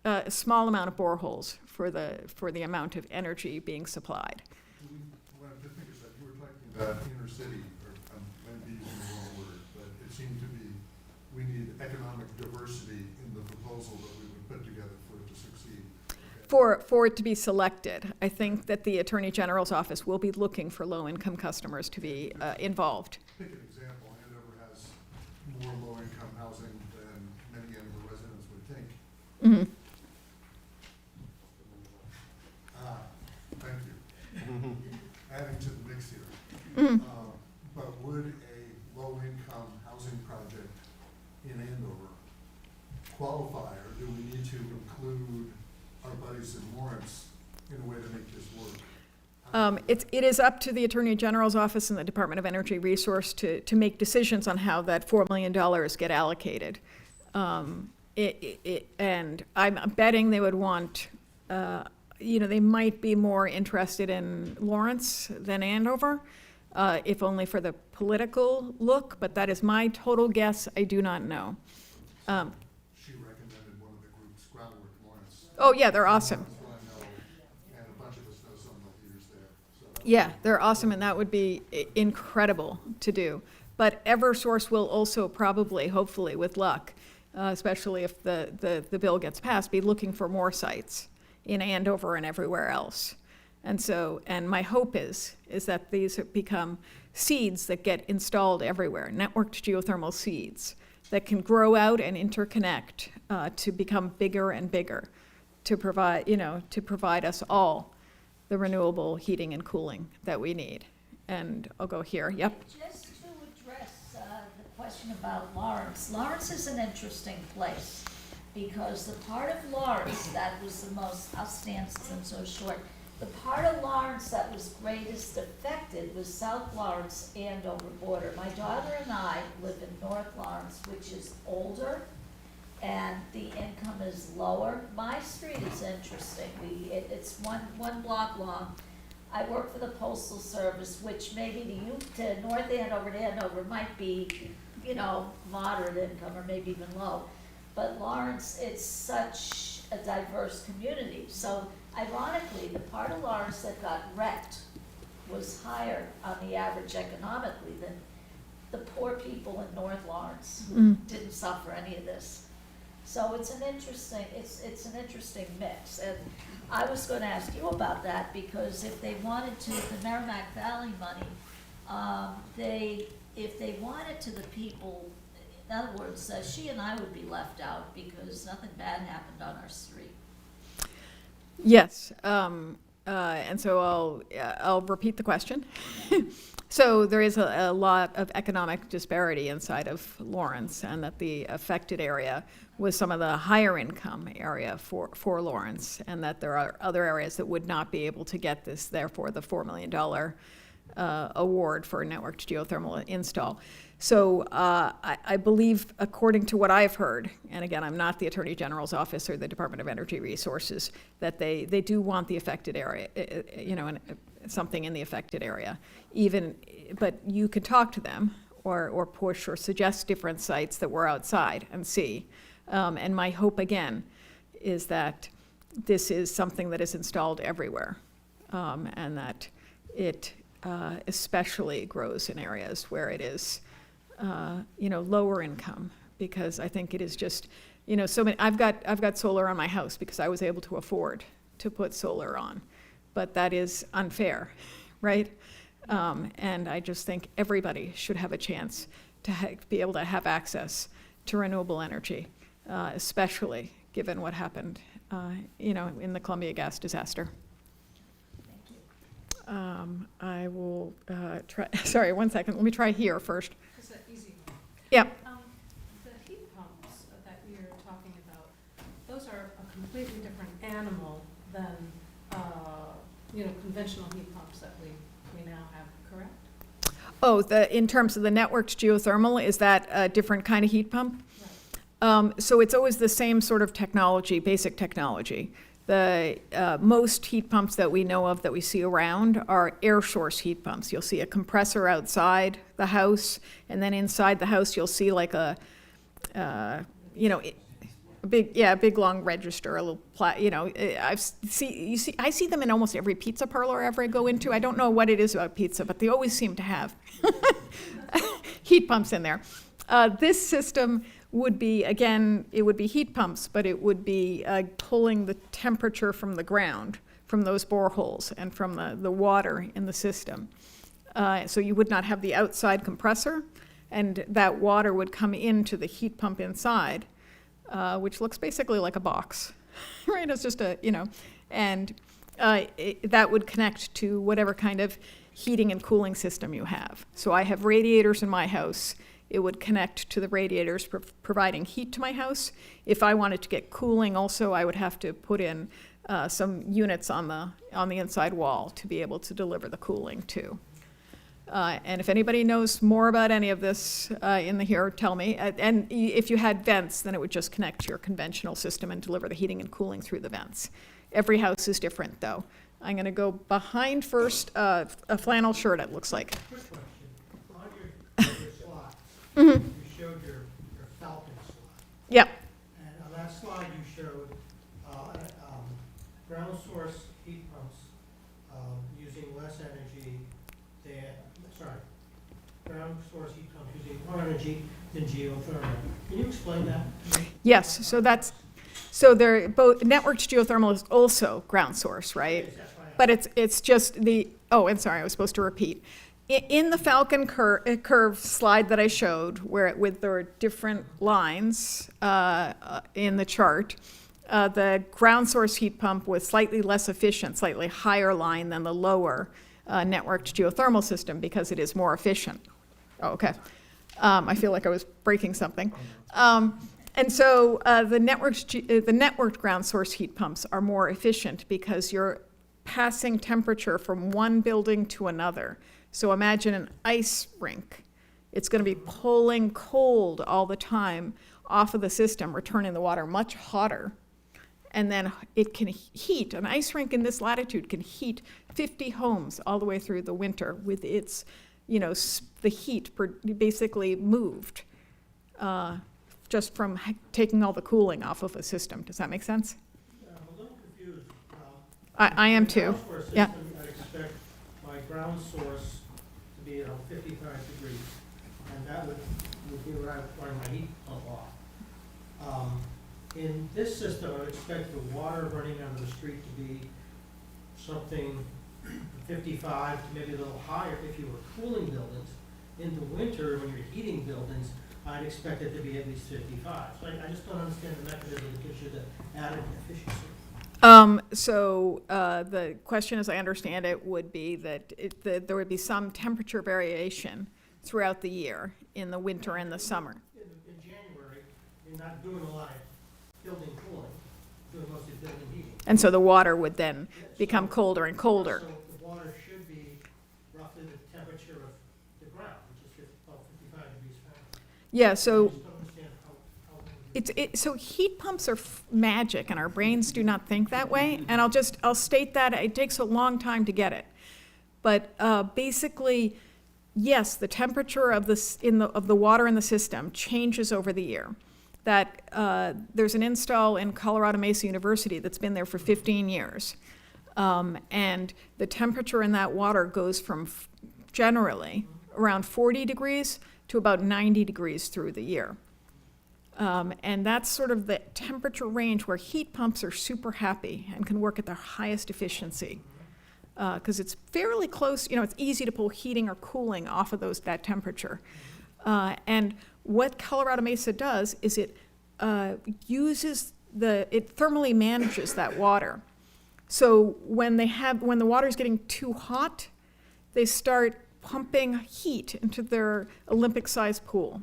a small amount of boreholes for the amount of energy being supplied. What I'm just thinking is that you were talking about inner city, or I might be using the wrong word, but it seemed to be, we need economic diversity in the proposal that we would put together for it to succeed. Okay. For it to be selected, I think that the Attorney General's office will be looking for low-income customers to be involved. Pick an example, Andover has more low-income housing than many Andover residents would think. Mhm. Thank you. Adding to the mix here. Mhm. But would a low-income housing project in Andover qualify, or do we need to include our buddies in Lawrence in a way to make this work? It is up to the Attorney General's office and the Department of Energy Resource to make decisions on how that $4 million get allocated. And I'm betting they would want, they might be more interested in Lawrence than Andover, if only for the political look, but that is my total guess. I do not know. She recommended one of the groups, Groundwork Lawrence. Oh, yeah, they're awesome. That's what I know, and a bunch of us know some of the leaders there, so. Yeah, they're awesome, and that would be incredible to do. But Eversource will also probably, hopefully, with luck, especially if the bill gets passed, be looking for more sites in Andover and everywhere else. And my hope is that these become seeds that get installed everywhere, networked geothermal seeds that can grow out and interconnect to become bigger and bigger, to provide us all the renewable heating and cooling that we need. And I'll go here, yep. Just to address the question about Lawrence, Lawrence is an interesting place, because the part of Lawrence that was the most, I'll stand since I'm so short, the part of Lawrence that was greatest affected was South Lawrence, Andover border. My daughter and I live in North Lawrence, which is older, and the income is lower. My street is interesting. It's one block long. I work for the Postal Service, which maybe to North Andover to Andover might be, moderate income or maybe even low. But Lawrence, it's such a diverse community. So ironically, the part of Lawrence that got wrecked was higher on the average economically than the poor people in North Lawrence who didn't suffer any of this. So it's an interesting, it's an interesting mix. And I was gonna ask you about that, because if they wanted to, the Merrimack Valley money, if they wanted to the people, in other words, she and I would be left out because nothing bad happened on our street. Yes, and so I'll repeat the question. So there is a lot of economic disparity inside of Lawrence, and that the affected area was some of the higher income area for Lawrence, and that there are other areas that would not be able to get this, therefore the $4 million award for a networked geothermal install. So I believe, according to what I've heard, and again, I'm not the Attorney General's office or the Department of Energy Resources, that they do want the affected area, something in the affected area. But you can talk to them or push or suggest different sites that we're outside and see. And my hope, again, is that this is something that is installed everywhere, and that it especially grows in areas where it is lower income, because I think it is just, so many. I've got solar on my house because I was able to afford to put solar on, but that is unfair, right? And I just think everybody should have a chance to be able to have access to renewable energy, especially given what happened, in the Columbia gas disaster. I will try. Sorry, 1 second. Let me try here first. Just an easy one. Yeah. The heat pumps that you're talking about, those are a completely different animal than, conventional heat pumps that we now have, correct? Oh, in terms of the networked geothermal, is that a different kind of heat pump? Right. So it's always the same sort of technology, basic technology. The most heat pumps that we know of that we see around are air source heat pumps. You'll see a compressor outside the house, and then inside the house you'll see like a big long register, a little I see them in almost every pizza parlor I ever go into. I don't know what it is about pizza, but they always seem to have heat pumps in there. This system would be, again, it would be heat pumps, but it would be pulling the temperature from the ground, from those boreholes, and from the water in the system. So you would not have the outside compressor, and that water would come into the heat pump inside, which looks basically like a box, right? It's just and that would connect to whatever kind of heating and cooling system you have. So I have radiators in my house. It would connect to the radiators providing heat to my house. If I wanted to get cooling also, I would have to put in some units on the inside wall to be able to deliver the cooling too. And if anybody knows more about any of this here, tell me. And if you had vents, then it would just connect to your conventional system and deliver the heating and cooling through the vents. Every house is different though. I'm gonna go behind first, a flannel shirt it looks like. Quick question. On your slide, you showed your Falcon slide. Yep. And on that slide, you showed ground source heat pumps using less energy ground source heat pumps using more energy than geothermal. Can you explain that? Yes, so they're both, networked geothermal is also ground source, right? Yes, that's why I But it's just and sorry, I was supposed to repeat. In the Falcon curve slide that I showed, with the different lines in the chart, the ground source heat pump was slightly less efficient, slightly higher line than the lower networked geothermal system because it is more efficient. Oh, okay. I feel like I was breaking something. And so the networked ground source heat pumps are more efficient because you're passing temperature from one building to another. So imagine an ice rink. It's going to be pulling cold all the time off of the system, returning the water much hotter. And then it can heat, an ice rink in this latitude can heat 50 homes all the way through the winter with its, the heat basically moved just from taking all the cooling off of a system. Does that make sense? I'm a little confused. I am too. Ground source Yeah. system, I expect my ground source to be 55 degrees, and that would be where I would run my heat pump off. In this system, I would expect the water running out of the street to be something 55 to maybe a little higher if you were cooling buildings. In the winter, when you're heating buildings, I'd expect it to be at least 55. So I just don't understand the mechanism that gives you the added efficiency. The question, as I understand it, would be that there would be some temperature variation throughout the year in the winter and the summer. In January, you're not doing a lot of building cooling, doing mostly building heating. And so the water would then become colder and colder. So the water should be roughly the temperature of the ground, which is about 55 degrees Fahrenheit. Yeah, I so just don't understand how so heat pumps are magic, and our brains do not think that way. And I'll state that it takes a long time to get it, but basically, yes, the temperature of the water in the system changes over the year. That there's an install in Colorado Mesa University that's been there for 15 years, and the temperature in that water goes from generally around 40 degrees to about 90 degrees through the year. And that's sort of the temperature range where heat pumps are super happy and can work at their highest efficiency. Because it's fairly close, it's easy to pull heating or cooling off of that temperature. And what Colorado Mesa does is it it thermally manages that water. So when the water's getting too hot, they start pumping heat into their Olympic-sized pool.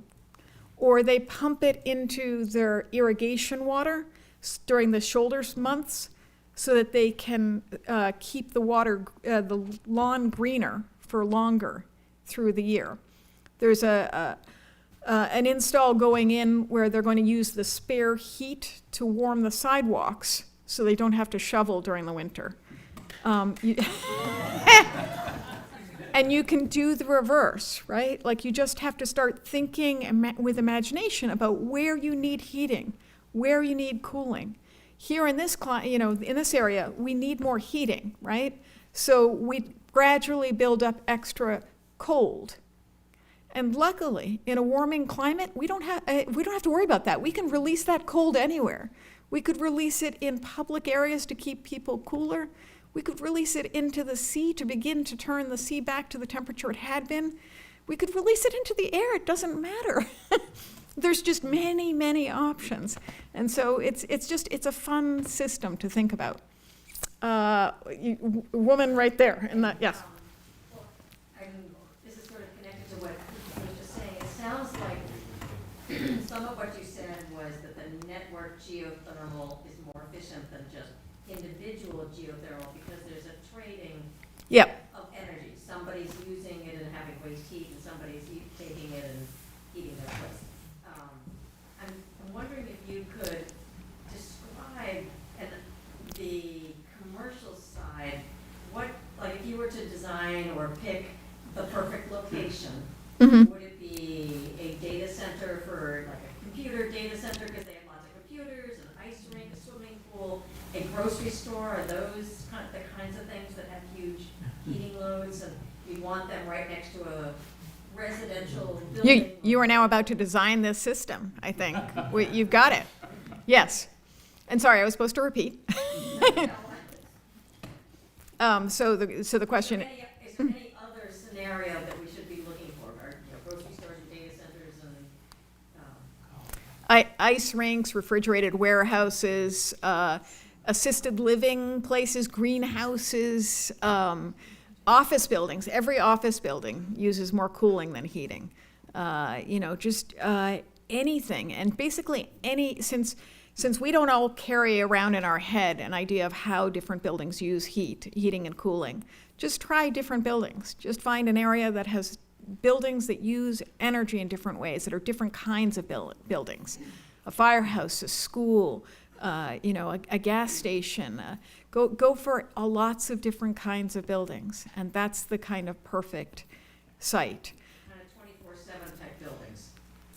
Or they pump it into their irrigation water during the shoulder months so that they can keep the lawn greener for longer through the year. There's an install going in where they're going to use the spare heat to warm the sidewalks so they don't have to shovel during the winter. And you can do the reverse, right? Like you just have to start thinking with imagination about where you need heating, where you need cooling. Here in this in this area, we need more heating, right? So we gradually build up extra cold. And luckily, in a warming climate, we don't have to worry about that. We can release that cold anywhere. We could release it in public areas to keep people cooler. We could release it into the sea to begin to turn the sea back to the temperature it had been. We could release it into the air. It doesn't matter. There's just many, many options. And so it's a fun system to think about. Woman right there, yes. This is sort of connected to what you were just saying. It sounds like some of what you said was that the network geothermal is more efficient than just individual geothermal because there's a trading Yep. of energy. Somebody's using it and having waste heat, and somebody's taking it and heating their place. I'm wondering if you could describe the commercial side, like if you were to design or pick the perfect location, Mm-hmm. would it be a data center for like a computer data center because they have lots of computers, an ice rink, a swimming pool, a grocery store? Are those the kinds of things that have huge heating loads and we want them right next to a residential building? You are now about to design this system, I think. You've got it. Yes. And sorry, I was supposed to repeat. So the question. Is there any other scenario that we should be looking for? Are grocery stores and data centers and Ice rinks, refrigerated warehouses, assisted living places, greenhouses, office buildings. Every office building uses more cooling than heating. Anything. And basically since we don't all carry around in our head an idea of how different buildings use heating and cooling, just try different buildings. Just find an area that has buildings that use energy in different ways, that are different kinds of buildings. A firehouse, a school, a gas station. Go for lots of different kinds of buildings, and that's the kind of perfect site. kind of 24/7 type buildings?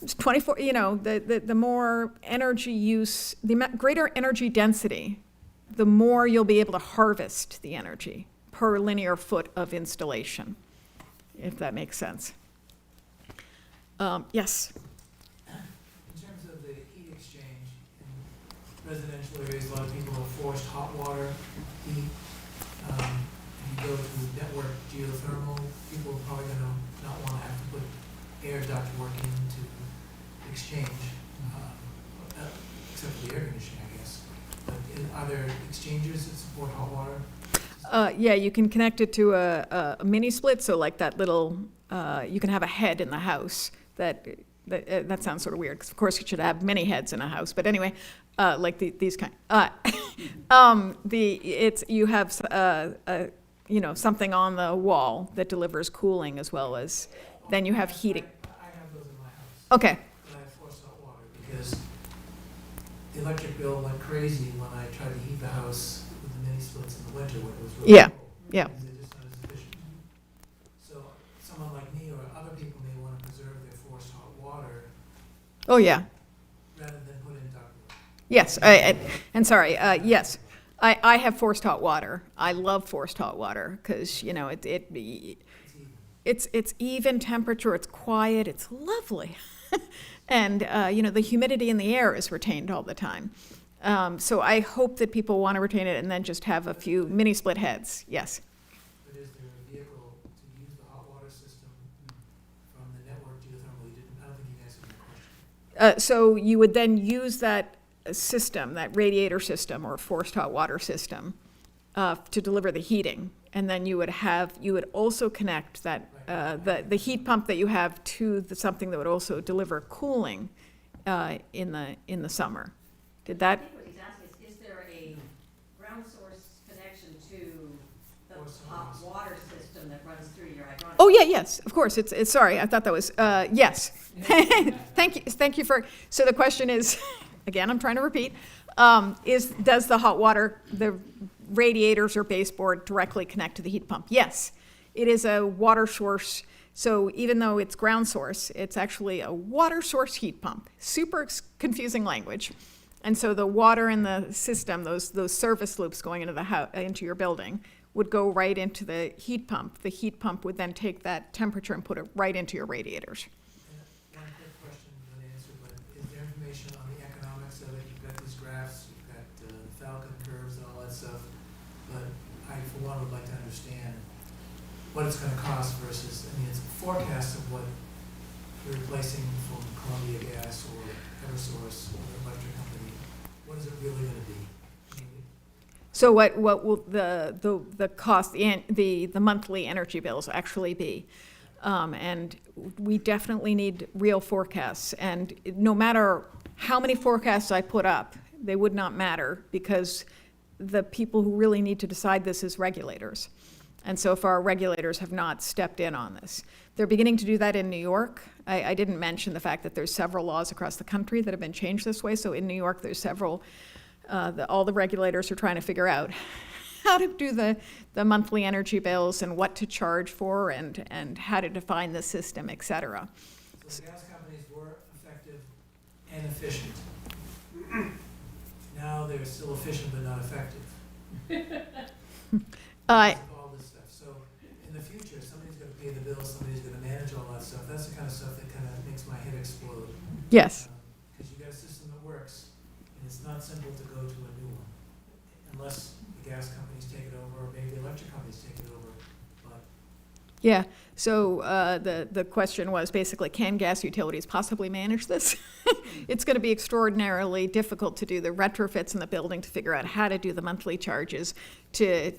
It's 24, the more energy use, the greater energy density, the more you'll be able to harvest the energy per linear foot of installation, if that makes sense. Yes? In terms of the heat exchange, residential areas, a lot of people are forced hot water heat. If you go to network geothermal, people are probably gonna not wanna have to put air duct work into exchange, except for the air conditioning, I guess. But are there exchanges that support hot water? Yeah, you can connect it to a mini split, so like that little, you can have a head in the house that sounds sort of weird, because of course you should have many heads in a house, but anyway, like these kind. You have something on the wall that delivers cooling as well as, then you have heating. I have those in my house. Okay, But I have forced hot water because the electric bill went crazy when I tried to heat the house with the mini splits in the winter when it was really Yeah, cold. yeah. Because they're just not as efficient. So someone like me or other people may want to preserve their forced hot water Oh, yeah. rather than put in ductwork. Yes, and sorry, yes. I have forced hot water. I love forced hot water because, it's even temperature, it's quiet, it's lovely. And, the humidity in the air is retained all the time. So I hope that people want to retain it and then just have a few mini split heads, yes. But is there a vehicle to use the hot water system from the network geothermal? I don't think you answered my question. So you would then use that system, that radiator system or forced hot water system, to deliver the heating. And then you would also connect that, the heat pump that you have to something that would also deliver cooling in the summer. Did I that, think what he's asking is there a ground source connection to the hot water system that runs through your hydronic? oh, yeah, yes, of course, it's, sorry, I thought that was, yes. Thank you for, so the question is, again, I'm trying to repeat, does the hot water, the radiators or baseboard directly connect to the heat pump? Yes, it is a water source. So even though it's ground source, it's actually a water source heat pump. Super confusing language. And so the water in the system, those service loops going into into your building, would go right into the heat pump. The heat pump would then take that temperature and put it right into your radiators. One quick question, not answered, but is there information on the economics of it? You've got these graphs, you've got Falcon curves and all that stuff, but I, for one, would like to understand what it's gonna cost versus, it's a forecast of what you're replacing from Columbia Gas or Eversource or electric company. What is it really gonna be? So what will the cost, the monthly energy bills actually be? And we definitely need real forecasts. And no matter how many forecasts I put up, they would not matter because the people who really need to decide this is regulators. And so far, regulators have not stepped in on this. They're beginning to do that in New York. I didn't mention the fact that there's several laws across the country that have been changed this way. So in New York, there's several, all the regulators are trying to figure out how to do the monthly energy bills and what to charge for and how to define the system, et cetera. So the gas companies were effective and efficient. Now they're still efficient but not effective. All this stuff. So in the future, somebody's gonna pay the bill, somebody's gonna manage all that stuff. That's the kind of stuff that kind of makes my head explode. Yes. Because you got a system that works, and it's not simple to go to a new one. Unless the gas companies take it over, or maybe the electric companies take it over. But Yeah, so the question was basically, can gas utilities possibly manage this? It's going to be extraordinarily difficult to do the retrofits in the building, to figure out how to do the monthly charges, to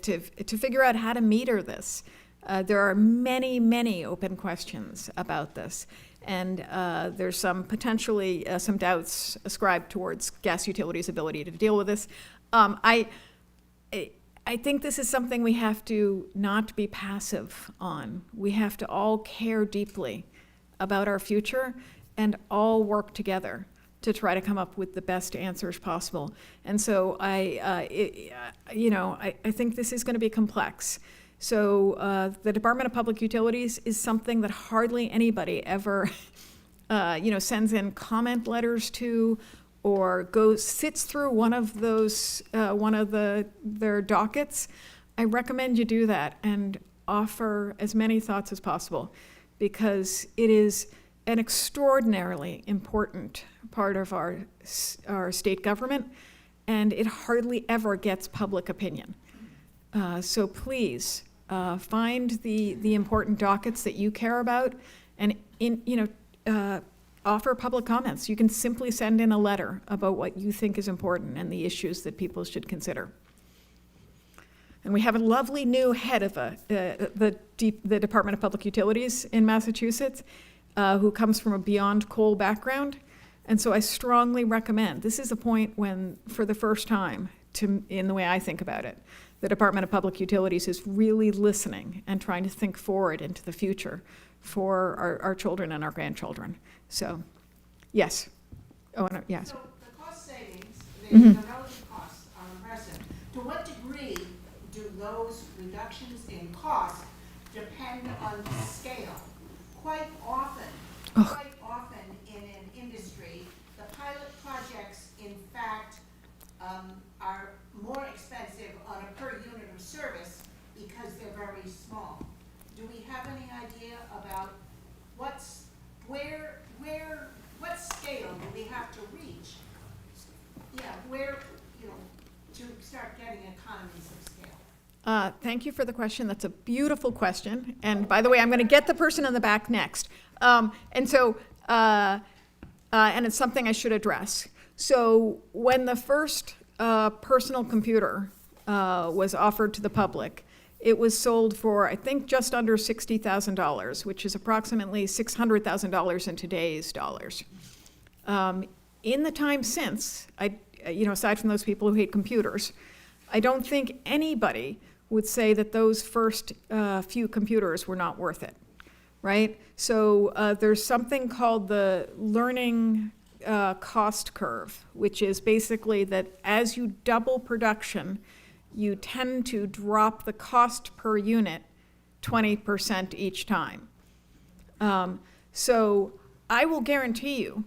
figure out how to meter this. There are many, many open questions about this. And there's some potentially some doubts ascribed towards gas utilities' ability to deal with this. I think this is something we have to not be passive on. We have to all care deeply about our future and all work together to try to come up with the best answers possible. And so I think this is going to be complex. So the Department of Public Utilities is something that hardly anybody ever, sends in comment letters to, or sits through one of their dockets. I recommend you do that and offer as many thoughts as possible, because it is an extraordinarily important part of our state government, and it hardly ever gets public opinion. So please, find the important dockets that you care about, and offer public comments. You can simply send in a letter about what you think is important and the issues that people should consider. And we have a lovely new head of the Department of Public Utilities in Massachusetts, who comes from a beyond coal background. And so I strongly recommend, this is a point when, for the first time, in the way I think about it, the Department of Public Utilities is really listening and trying to think forward into the future for our children and our grandchildren. So, yes. Oh, no, yes. So the cost savings, Mhm. the relative costs are impressive. To what degree do those reductions in cost depend on scale? Quite often in an industry, the pilot projects, in fact, are more expensive on a per unit of service because they're very small. Do we have any idea about what scale do we have to reach? Yeah, to start getting economies of scale. Thank you for the question. That's a beautiful question. And by the way, I'm going to get the person in the back next. And it's something I should address. So when the first personal computer was offered to the public, it was sold for, I think, just under $60,000, which is approximately $600,000 in today's dollars. In the time since, aside from those people who hate computers, I don't think anybody would say that those first few computers were not worth it, right? So there's something called the learning cost curve, which is basically that as you double production, you tend to drop the cost per unit 20% each time. So I will guarantee you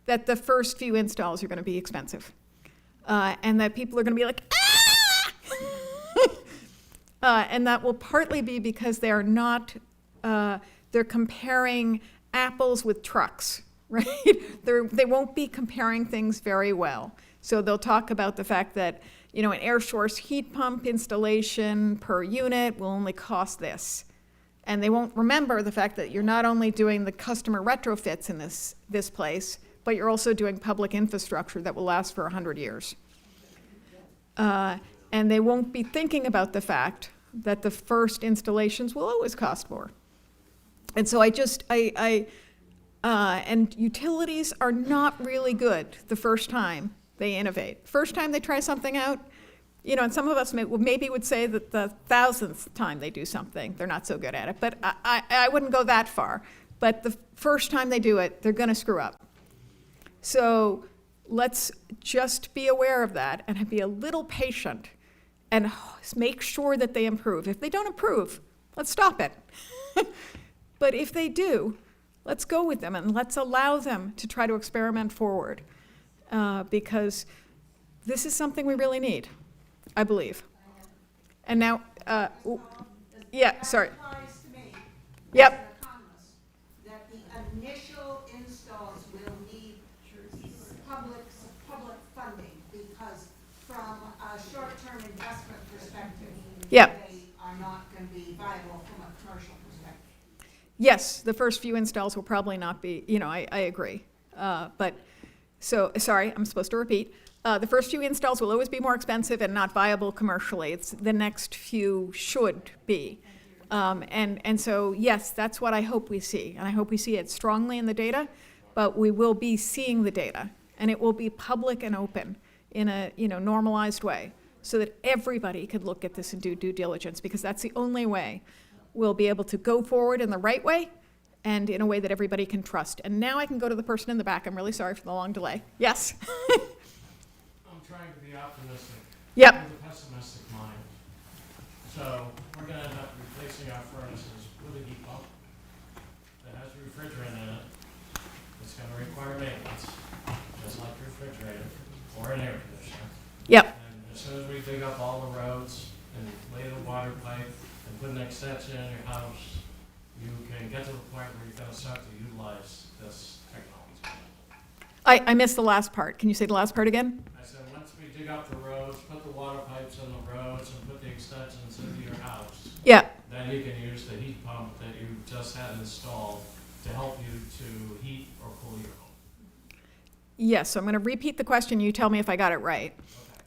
that the first few installs are going to be expensive, and that people are going to be like, and that will partly be because they are not, they're comparing apples with trucks, right? They won't be comparing things very well. So they'll talk about the fact that, an air source heat pump installation per unit will only cost this. And they won't remember the fact that you're not only doing the customer retrofits in this place, but you're also doing public infrastructure that will last for 100 years. And they won't be thinking about the fact that the first installations will always cost more. And so and utilities are not really good the first time they innovate. First time they try something out, and some of us maybe would say that the 1,000th time they do something, they're not so good at it. But I wouldn't go that far. But the first time they do it, they're going to screw up. So let's just be aware of that and be a little patient and make sure that they improve. If they don't improve, let's stop it. But if they do, let's go with them and let's allow them to try to experiment forward, because this is something we really need, I believe. And now, yeah, sorry. That implies to me, Yep. as an economist, that the initial installs will need public funding, because from a short-term investment perspective, Yep. they are not going to be viable from a commercial perspective. Yes, the first few installs will probably not be, I agree. Sorry, I'm supposed to repeat. The first few installs will always be more expensive and not viable commercially. It's the next few should be. And so, yes, that's what I hope we see. And I hope we see it strongly in the data, but we will be seeing the data. And it will be public and open in a normalized way so that everybody could look at this and do due diligence, because that's the only way we'll be able to go forward in the right way and in a way that everybody can trust. And now I can go to the person in the back. I'm really sorry for the long delay. Yes? I'm trying to be optimistic. Yep. With a pessimistic mind. So we're going to end up replacing our furnaces with a heat pump that has a refrigerant in it. It's going to require maintenance, just like a refrigerator or an air conditioner. Yep. And as soon as we dig up all the roads and lay the water pipe and put an extension in your house, you can get to the point where you're going to start to utilize this technology. I missed the last part. Can you say the last part again? I said, once dig up the roads, put the water pipes in the roads, and put the extensions into your house. Yeah, Then you can use the heat pump that you just had installed to help you to heat or cool your home. yes, so I'm gonna repeat the question, you tell me if I got it right.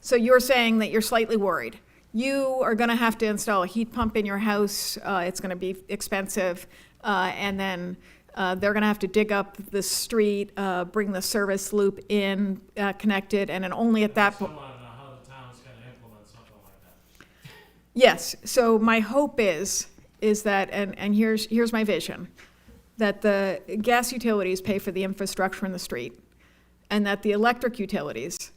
So you're saying that you're slightly worried. You are gonna have to install a heat pump in your house, it's gonna be expensive, and then they're gonna have to dig up the street, bring the service loop in, connect it, and then only at that Still point. wanna know how the town's gonna implement something like that. Yes, so my hope is that, and here's my vision, that the gas utilities pay for the infrastructure in the street, and that the electric utilities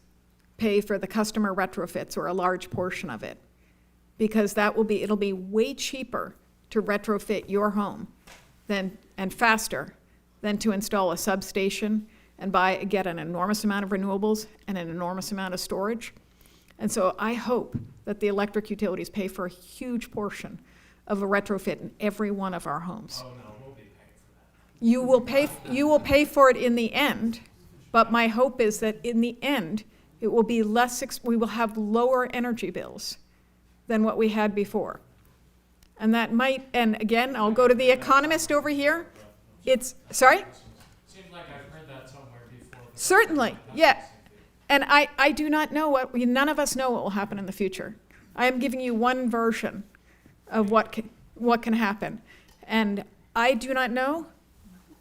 pay for the customer retrofits or a large portion of it. Because it'll be way cheaper to retrofit your home and faster than to install a substation and get an enormous amount of renewables and an enormous amount of storage. And so I hope that the electric utilities pay for a huge portion of a retrofit in every one of our homes. Oh, no, we'll be paying for that. You will pay for it in the end, but my hope is that in the end, it will be we will have lower energy bills than what we had before. And that might, and again, I'll go to the economist over here. Sorry? Seems like I've heard that somewhere before. but Certainly, that's yeah. interesting. And I do not know none of us know what will happen in the future. I am giving you one version of what can happen. And I do not know,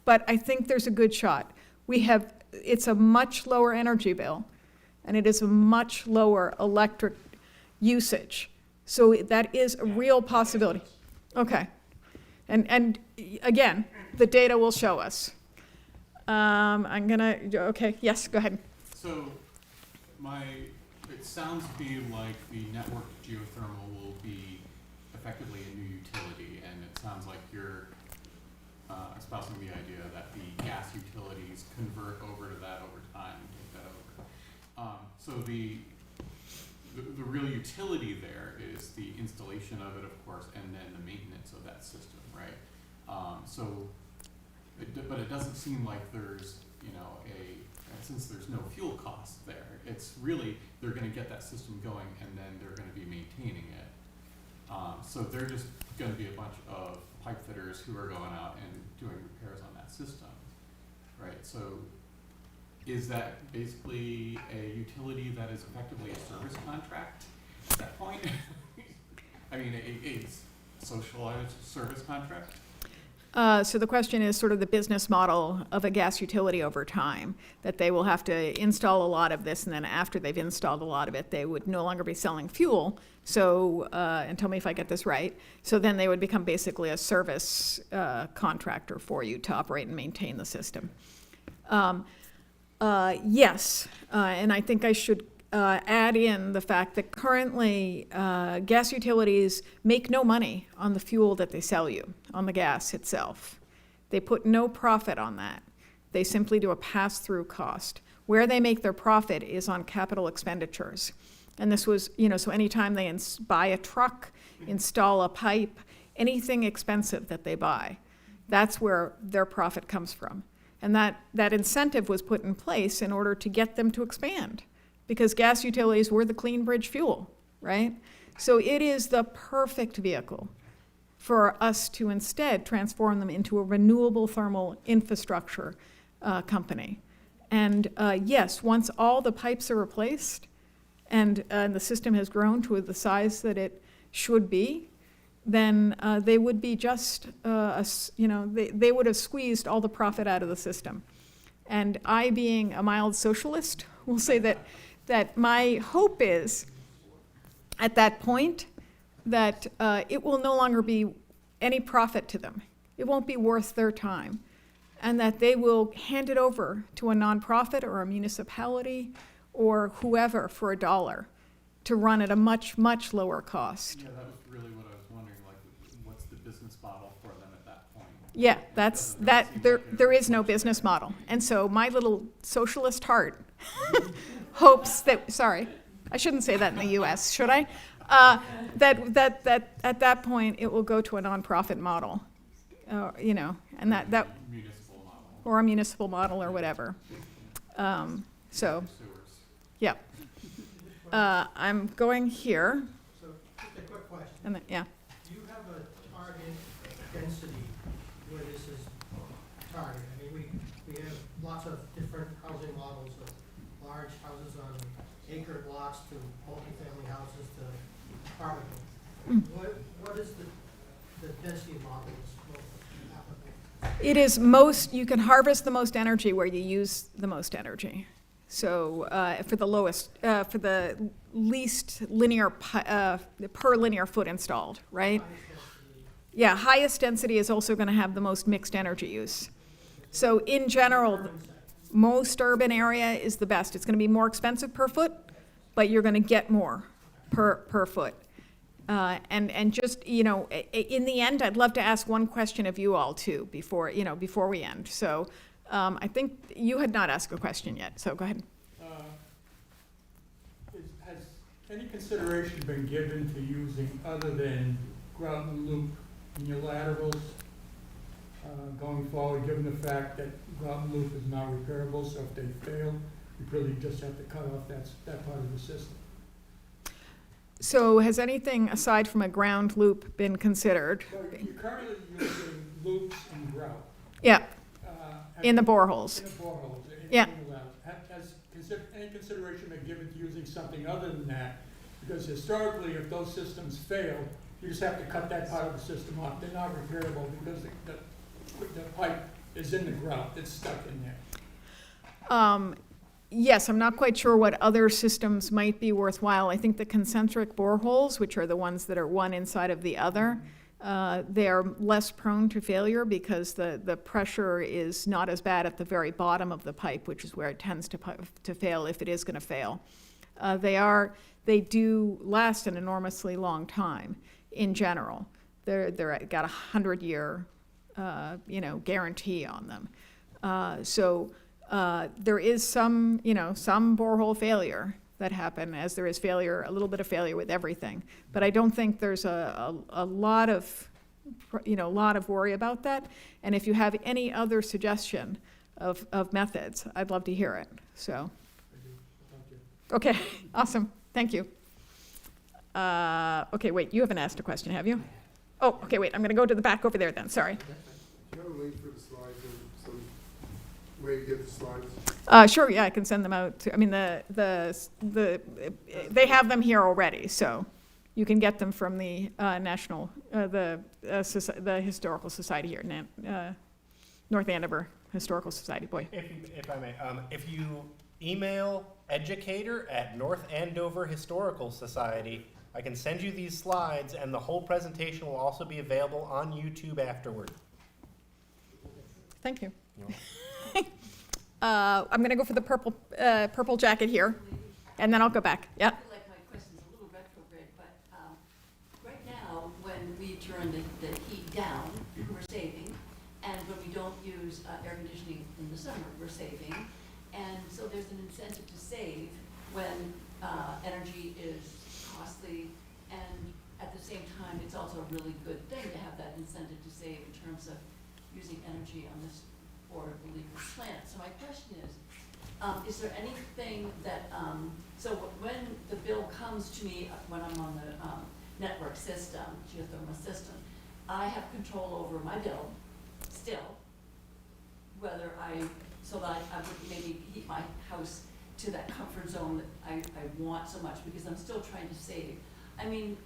but I think there's a good shot. It's a much lower energy bill, and it is a much lower electric usage. So that is a real possibility. Okay. And again, the data will show us. Okay, yes, go ahead. So, it sounds to me like the network geothermal will be effectively a new utility, and it sounds like you're espousing the idea that the gas utilities convert over to that over time and take that over. So the real utility there is the installation of it, of course, and then the maintenance of that system, right? But it doesn't seem like there's, since there's no fuel costs there, it's really, they're gonna get that system going and then they're gonna be maintaining it. So they're just gonna be a bunch of pipe fitters who are going out and doing repairs on that system, right? So is that basically a utility that is effectively a service contract at that point? I mean, a socialized service contract? So the question is sort of the business model of a gas utility over time, that they will have to install a lot of this, and then after they've installed a lot of it, they would no longer be selling fuel. So, and tell me if I get this right, so then they would become basically a service contractor for you to operate and maintain the system. Yes, and I think I should add in the fact that currently gas utilities make no money on the fuel that they sell you, on the gas itself. They put no profit on that. They simply do a pass-through cost. Where they make their profit is on capital expenditures. And this was, so anytime they buy a truck, install a pipe, anything expensive that they buy, that's where their profit comes from. And that incentive was put in place in order to get them to expand, because gas utilities were the clean bridge fuel, right? So it is the perfect vehicle for us to instead transform them into a renewable thermal infrastructure company. And yes, once all the pipes are replaced and the system has grown to the size that it should be, then they would be just, they would have squeezed all the profit out of the system. And I, being a mild socialist, will say that my hope is, at that point, that it will no longer be any profit to them. It won't be worth their time. And that they will hand it over to a nonprofit or a municipality or whoever for $1 to run at a much, much lower cost. Yeah, that was really what I was wondering, like, what's the business model for them at that point? Yeah, there is no business model. And so my little socialist heart hopes that, sorry, I shouldn't say that in the US, should I? That at that point, it will go to a nonprofit model, and that Municipal model. or a municipal model or whatever. So, Sewers. yeah. I'm going here, So, just a quick question. and then, yeah. Do you have a target density where this is targeted? I mean, we have lots of different housing models of large houses on acre blocks to multifamily houses to apartment buildings. What is the density model that's most applicable? It is most, you can harvest the most energy where you use the most energy. So for the least linear, per linear foot installed, right? Yeah, highest density is also going to have the most mixed energy use. So in general, most urban area is the best. It's going to be more expensive per foot, but you're going to get more per foot. And just, you know, in the end, I'd love to ask one question of you all too before we end. So I think you had not asked a question yet, so go ahead. Has any consideration been given to using other than grout and loop in your laterals going forward, given the fact that grout and loop is not repairable, so if they fail, you really just have to cut off that part of the system? So has anything aside from a ground loop been considered? So you're currently using loops and grout. Yeah, in the boreholes. In the boreholes. Yeah. Has any consideration been given to using something other than that? Because historically, if those systems fail, you just have to cut that part of the system off. They're not repairable because the pipe is in the grout. It's stuck in there. Yes, I'm not quite sure what other systems might be worthwhile. I think the concentric boreholes, which are the ones that are one inside of the other, they are less prone to failure because the pressure is not as bad at the very bottom of the pipe, which is where it tends to fail if it is going to fail. They do last an enormously long time in general. They're got 100-year guarantee on them. So there is some borehole failure that happen, as there is a little bit of failure with everything. But I don't think there's a lot of worry about that. And if you have any other suggestion of methods, I'd love to hear it. So, okay, awesome, thank you. Okay, wait, you haven't asked a question, have you? Oh, okay, wait, I'm going to go to the back over there then. Sorry. Do you have a link for the slides or some way to get the slides? Sure, yeah, I can send them out. I mean, they have them here already, so you can get them from the the Historical Society here, North Andover Historical Society. Boy. If I may, if you email educator@North Andover Historical Society, I can send you these slides, and the whole presentation will also be available on YouTube afterward. Thank you. I'm going to go for the purple jacket here, and then I'll go back. Yeah. I feel like my question's a little retrograde, but right now, when we turn the heat down, we're saving, and when we don't use air conditioning in the summer, we're saving. And so there's an incentive to save when energy is costly, and at the same time, it's also a really good thing to have that incentive to save in terms of using energy on this affordable legal plant. So my question is there anything that, so when the bill comes to me, when I'm on the network system, geothermal system, I have control over my bill still, whether so that I would maybe heat my house to that comfort zone that I want so much, because I'm still trying to save. I mean,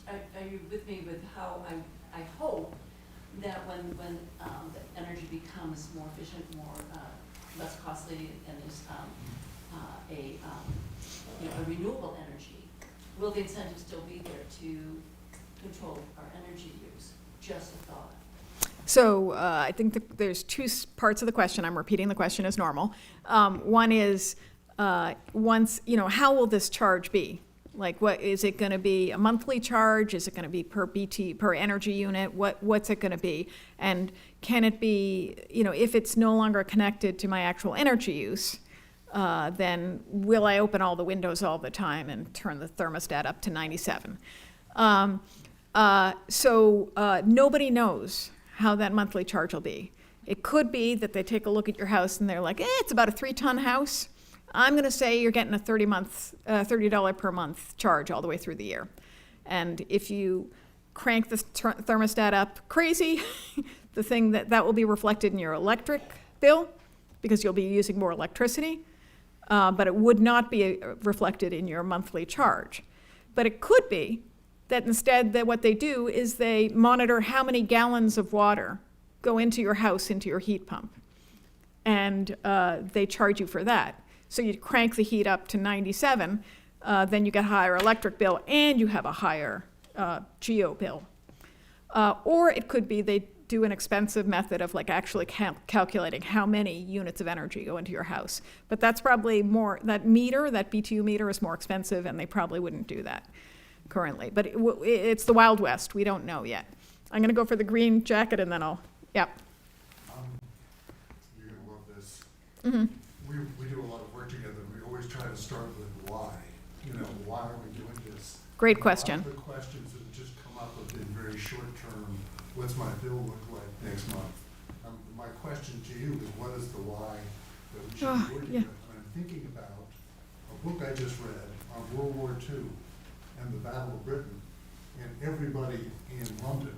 are you with me with how I hope that when the energy becomes more efficient, less costly, and is a renewable energy, will the incentive still be there to control our energy use? Just a thought. So I think there's two parts of the question. I'm repeating the question as normal. One is, how will this charge be? Like, what is it going to be? A monthly charge? Is it going to be per energy unit? What's it going to be? And can it be, if it's no longer connected to my actual energy use, then will I open all the windows all the time and turn the thermostat up to 97? So nobody knows how that monthly charge will be. It could be that they take a look at your house and they're like, it's about a 3-ton house. I'm gonna say you're getting a $30 per month charge all the way through the year. And if you crank the thermostat up crazy, the thing that will be reflected in your electric bill, because you'll be using more electricity, but it would not be reflected in your monthly charge. But it could be that instead that what they do is they monitor how many gallons of water go into your house, into your heat pump. And they charge you for that. So you crank the heat up to 97, then you get a higher electric bill and you have a higher geo bill. Or it could be they do an expensive method of like actually calculating how many units of energy go into your house. But that's probably more, that BTU meter is more expensive, and they probably wouldn't do that currently. But it's the Wild West. We don't know yet. I'm gonna go for the green jacket and then yep. You're gonna love this. Mm-hmm. We do a lot of work together. We always try to start with why. Why are we doing this? Great question. The questions that just come up have been very short term. What's my bill look like next month? My question to you is, what is the why that we should be working with? And I'm thinking about a book I just read on World War II and the Battle of Britain, and everybody in London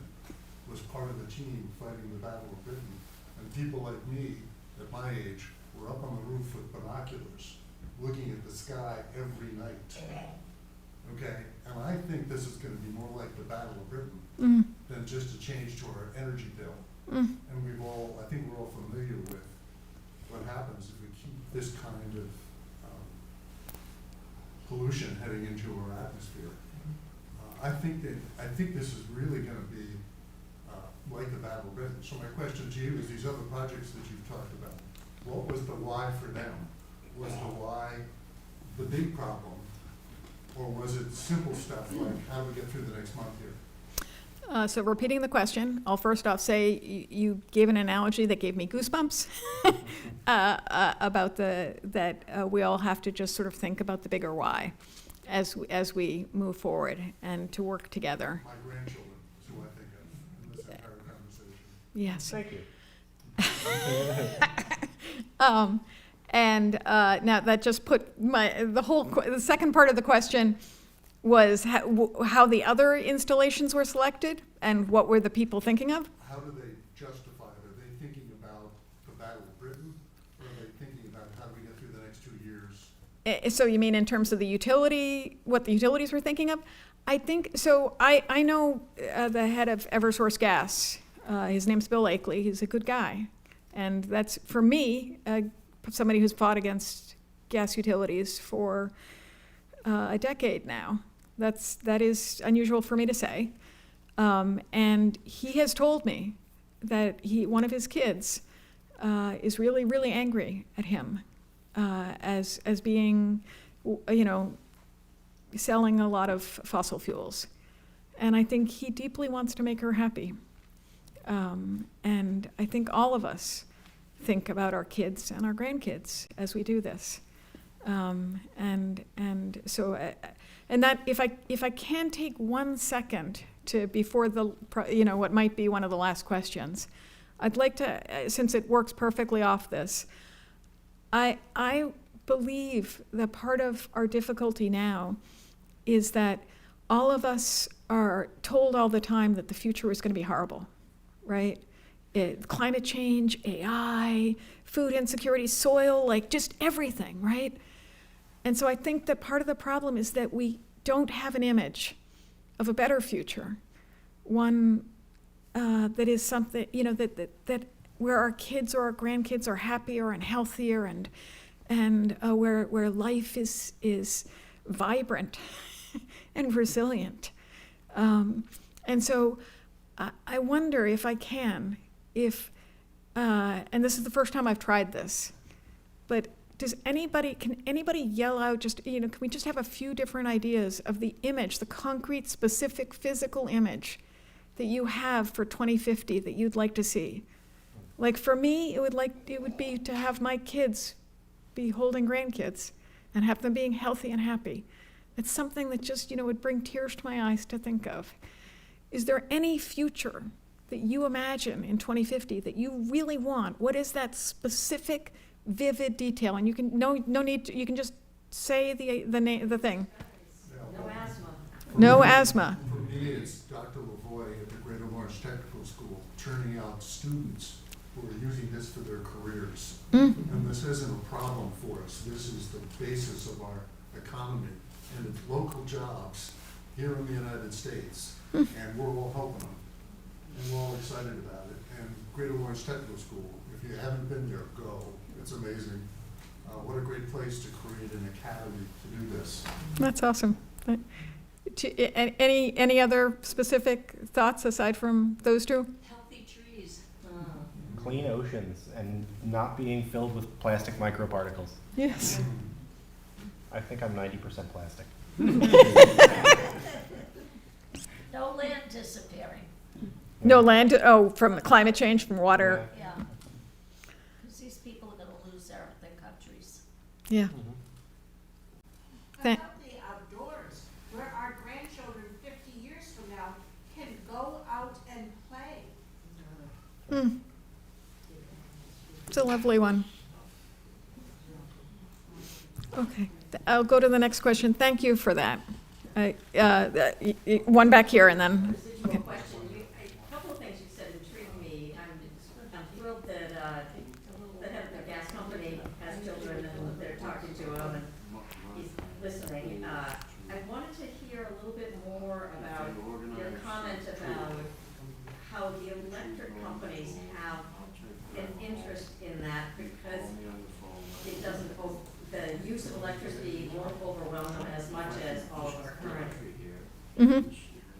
was part of the team fighting the Battle of Britain. And people like me, at my age, were up on the roof with binoculars, looking at the sky every night. Okay, and I think this is gonna be more like the Battle of Britain than just a change to our energy bill. And I think we're all familiar with what happens if we keep this kind of pollution heading into our atmosphere. I think this is really gonna be like the Battle of Britain. So my question to you is, these other projects that you've talked about, what was the why for them? Was the why the big problem? Or was it simple stuff like, how do we get through the next month here? So repeating the question, I'll first off say you gave an analogy that gave me goosebumps about that we all have to just sort of think about the bigger why as we move forward and to work together. My grandchildren is who I think of in this entire conversation. Yes. Thank you. Now that just put the second part of the question was how the other installations were selected and what were the people thinking of? How do they justify it? Are they thinking about the Battle of Britain? Or are they thinking about how do we get through the next 2 years? So you mean in terms of the utility, what the utilities were thinking of? I think, so I know the head of Eversource Gas. His name's Bill Akeley. He's a good guy. And that's, for me, somebody who's fought against gas utilities for a decade now. That is unusual for me to say. And he has told me that one of his kids is really, really angry at him as being, selling a lot of fossil fuels. And I think he deeply wants to make her happy. And I think all of us think about our kids and our grandkids as we do this. So that if I can take 1 second before what might be one of the last questions, I'd like to, since it works perfectly off this, I believe that part of our difficulty now is that all of us are told all the time that the future is going to be horrible, right? Climate change, AI, food insecurity, soil, like just everything, right? And so I think that part of the problem is that we don't have an image of a better future, one that is something, that where our kids or our grandkids are happier and healthier and where life is vibrant and resilient. And so I wonder if I can, and this is the first time I've tried this, but can anybody yell out can we just have a few different ideas of the image, the concrete, specific, physical image that you have for 2050 that you'd like to see? Like for me, it would be to have my kids be holding grandkids and have them being healthy and happy. It's something that just, would bring tears to my eyes to think of. Is there any future that you imagine in 2050 that you really want? What is that specific vivid detail, and you can, no need, you can just say the thing. No asthma. No asthma. For me, it's Dr. Lavoie at the Greater Lawrence Technical School churning out students who are using this for their careers. And this isn't a problem for us. This is the basis of our economy, and it's local jobs here in the United States, and we're all helping them. And we're all excited about it. And Greater Lawrence Technical School, if you haven't been there, go. It's amazing. What a great place to create an academy to do this. That's awesome. Any other specific thoughts aside from those two? Healthy trees. Clean oceans and not being filled with plastic microparticles. Yes. I think I'm 90% plastic. No land disappearing, No land, from the climate change, from water. yeah. Because these people are gonna lose their countries. Yeah. How Thank- about the outdoors, where our grandchildren 50 years from now can go out and play? It's a lovely one. Okay, I'll go to the next question. Thank you for that. One back here and then, Residual question, a couple of things you said intrigued me. I'm thrilled that, the head of the gas company has children and they're talking to him and he's listening. I wanted to hear a little bit more about your comment about how the electric companies have an interest in that because it doesn't, the use of electricity won't overwhelm them as much as all of our current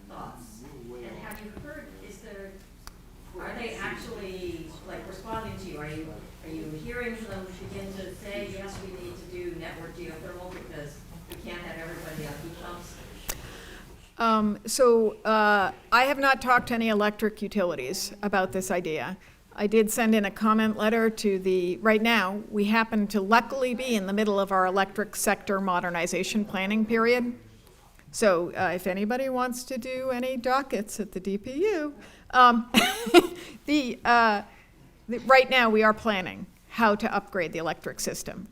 thoughts. And have you heard, are they actually like responding to you? Are you hearing them begin to say, yes, we need to do network geothermal because we can't have everybody on heat pumps? I have not talked to any electric utilities about this idea. I did send in a comment letter to right now, we happen to luckily be in the middle of our electric sector modernization planning period. So if anybody wants to do any dockets at the DPU, right now we are planning how to upgrade the electric system.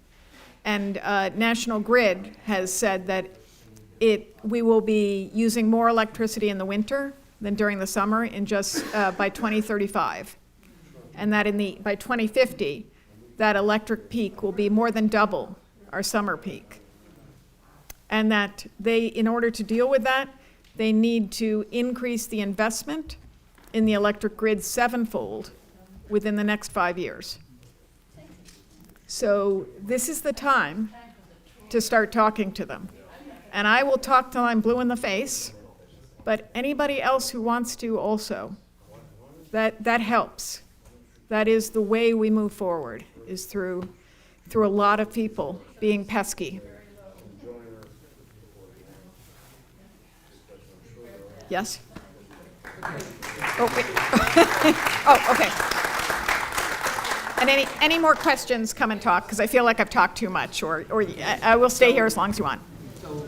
And National Grid has said that we will be using more electricity in the winter than during the summer by 2035. And that by 2050, that electric peak will be more than double our summer peak. And that in order to deal with that, they need to increase the investment in the electric grid 7-fold within the next 5 years. So this is the time to start talking to them. And I will talk till I'm blue in the face, but anybody else who wants to also, that helps. That is the way we move forward, is through a lot of people being pesky. Yes? Oh, wait. Oh, okay. And any more questions, come and talk, because I feel like I've talked too much, or I will stay here as long as you want. So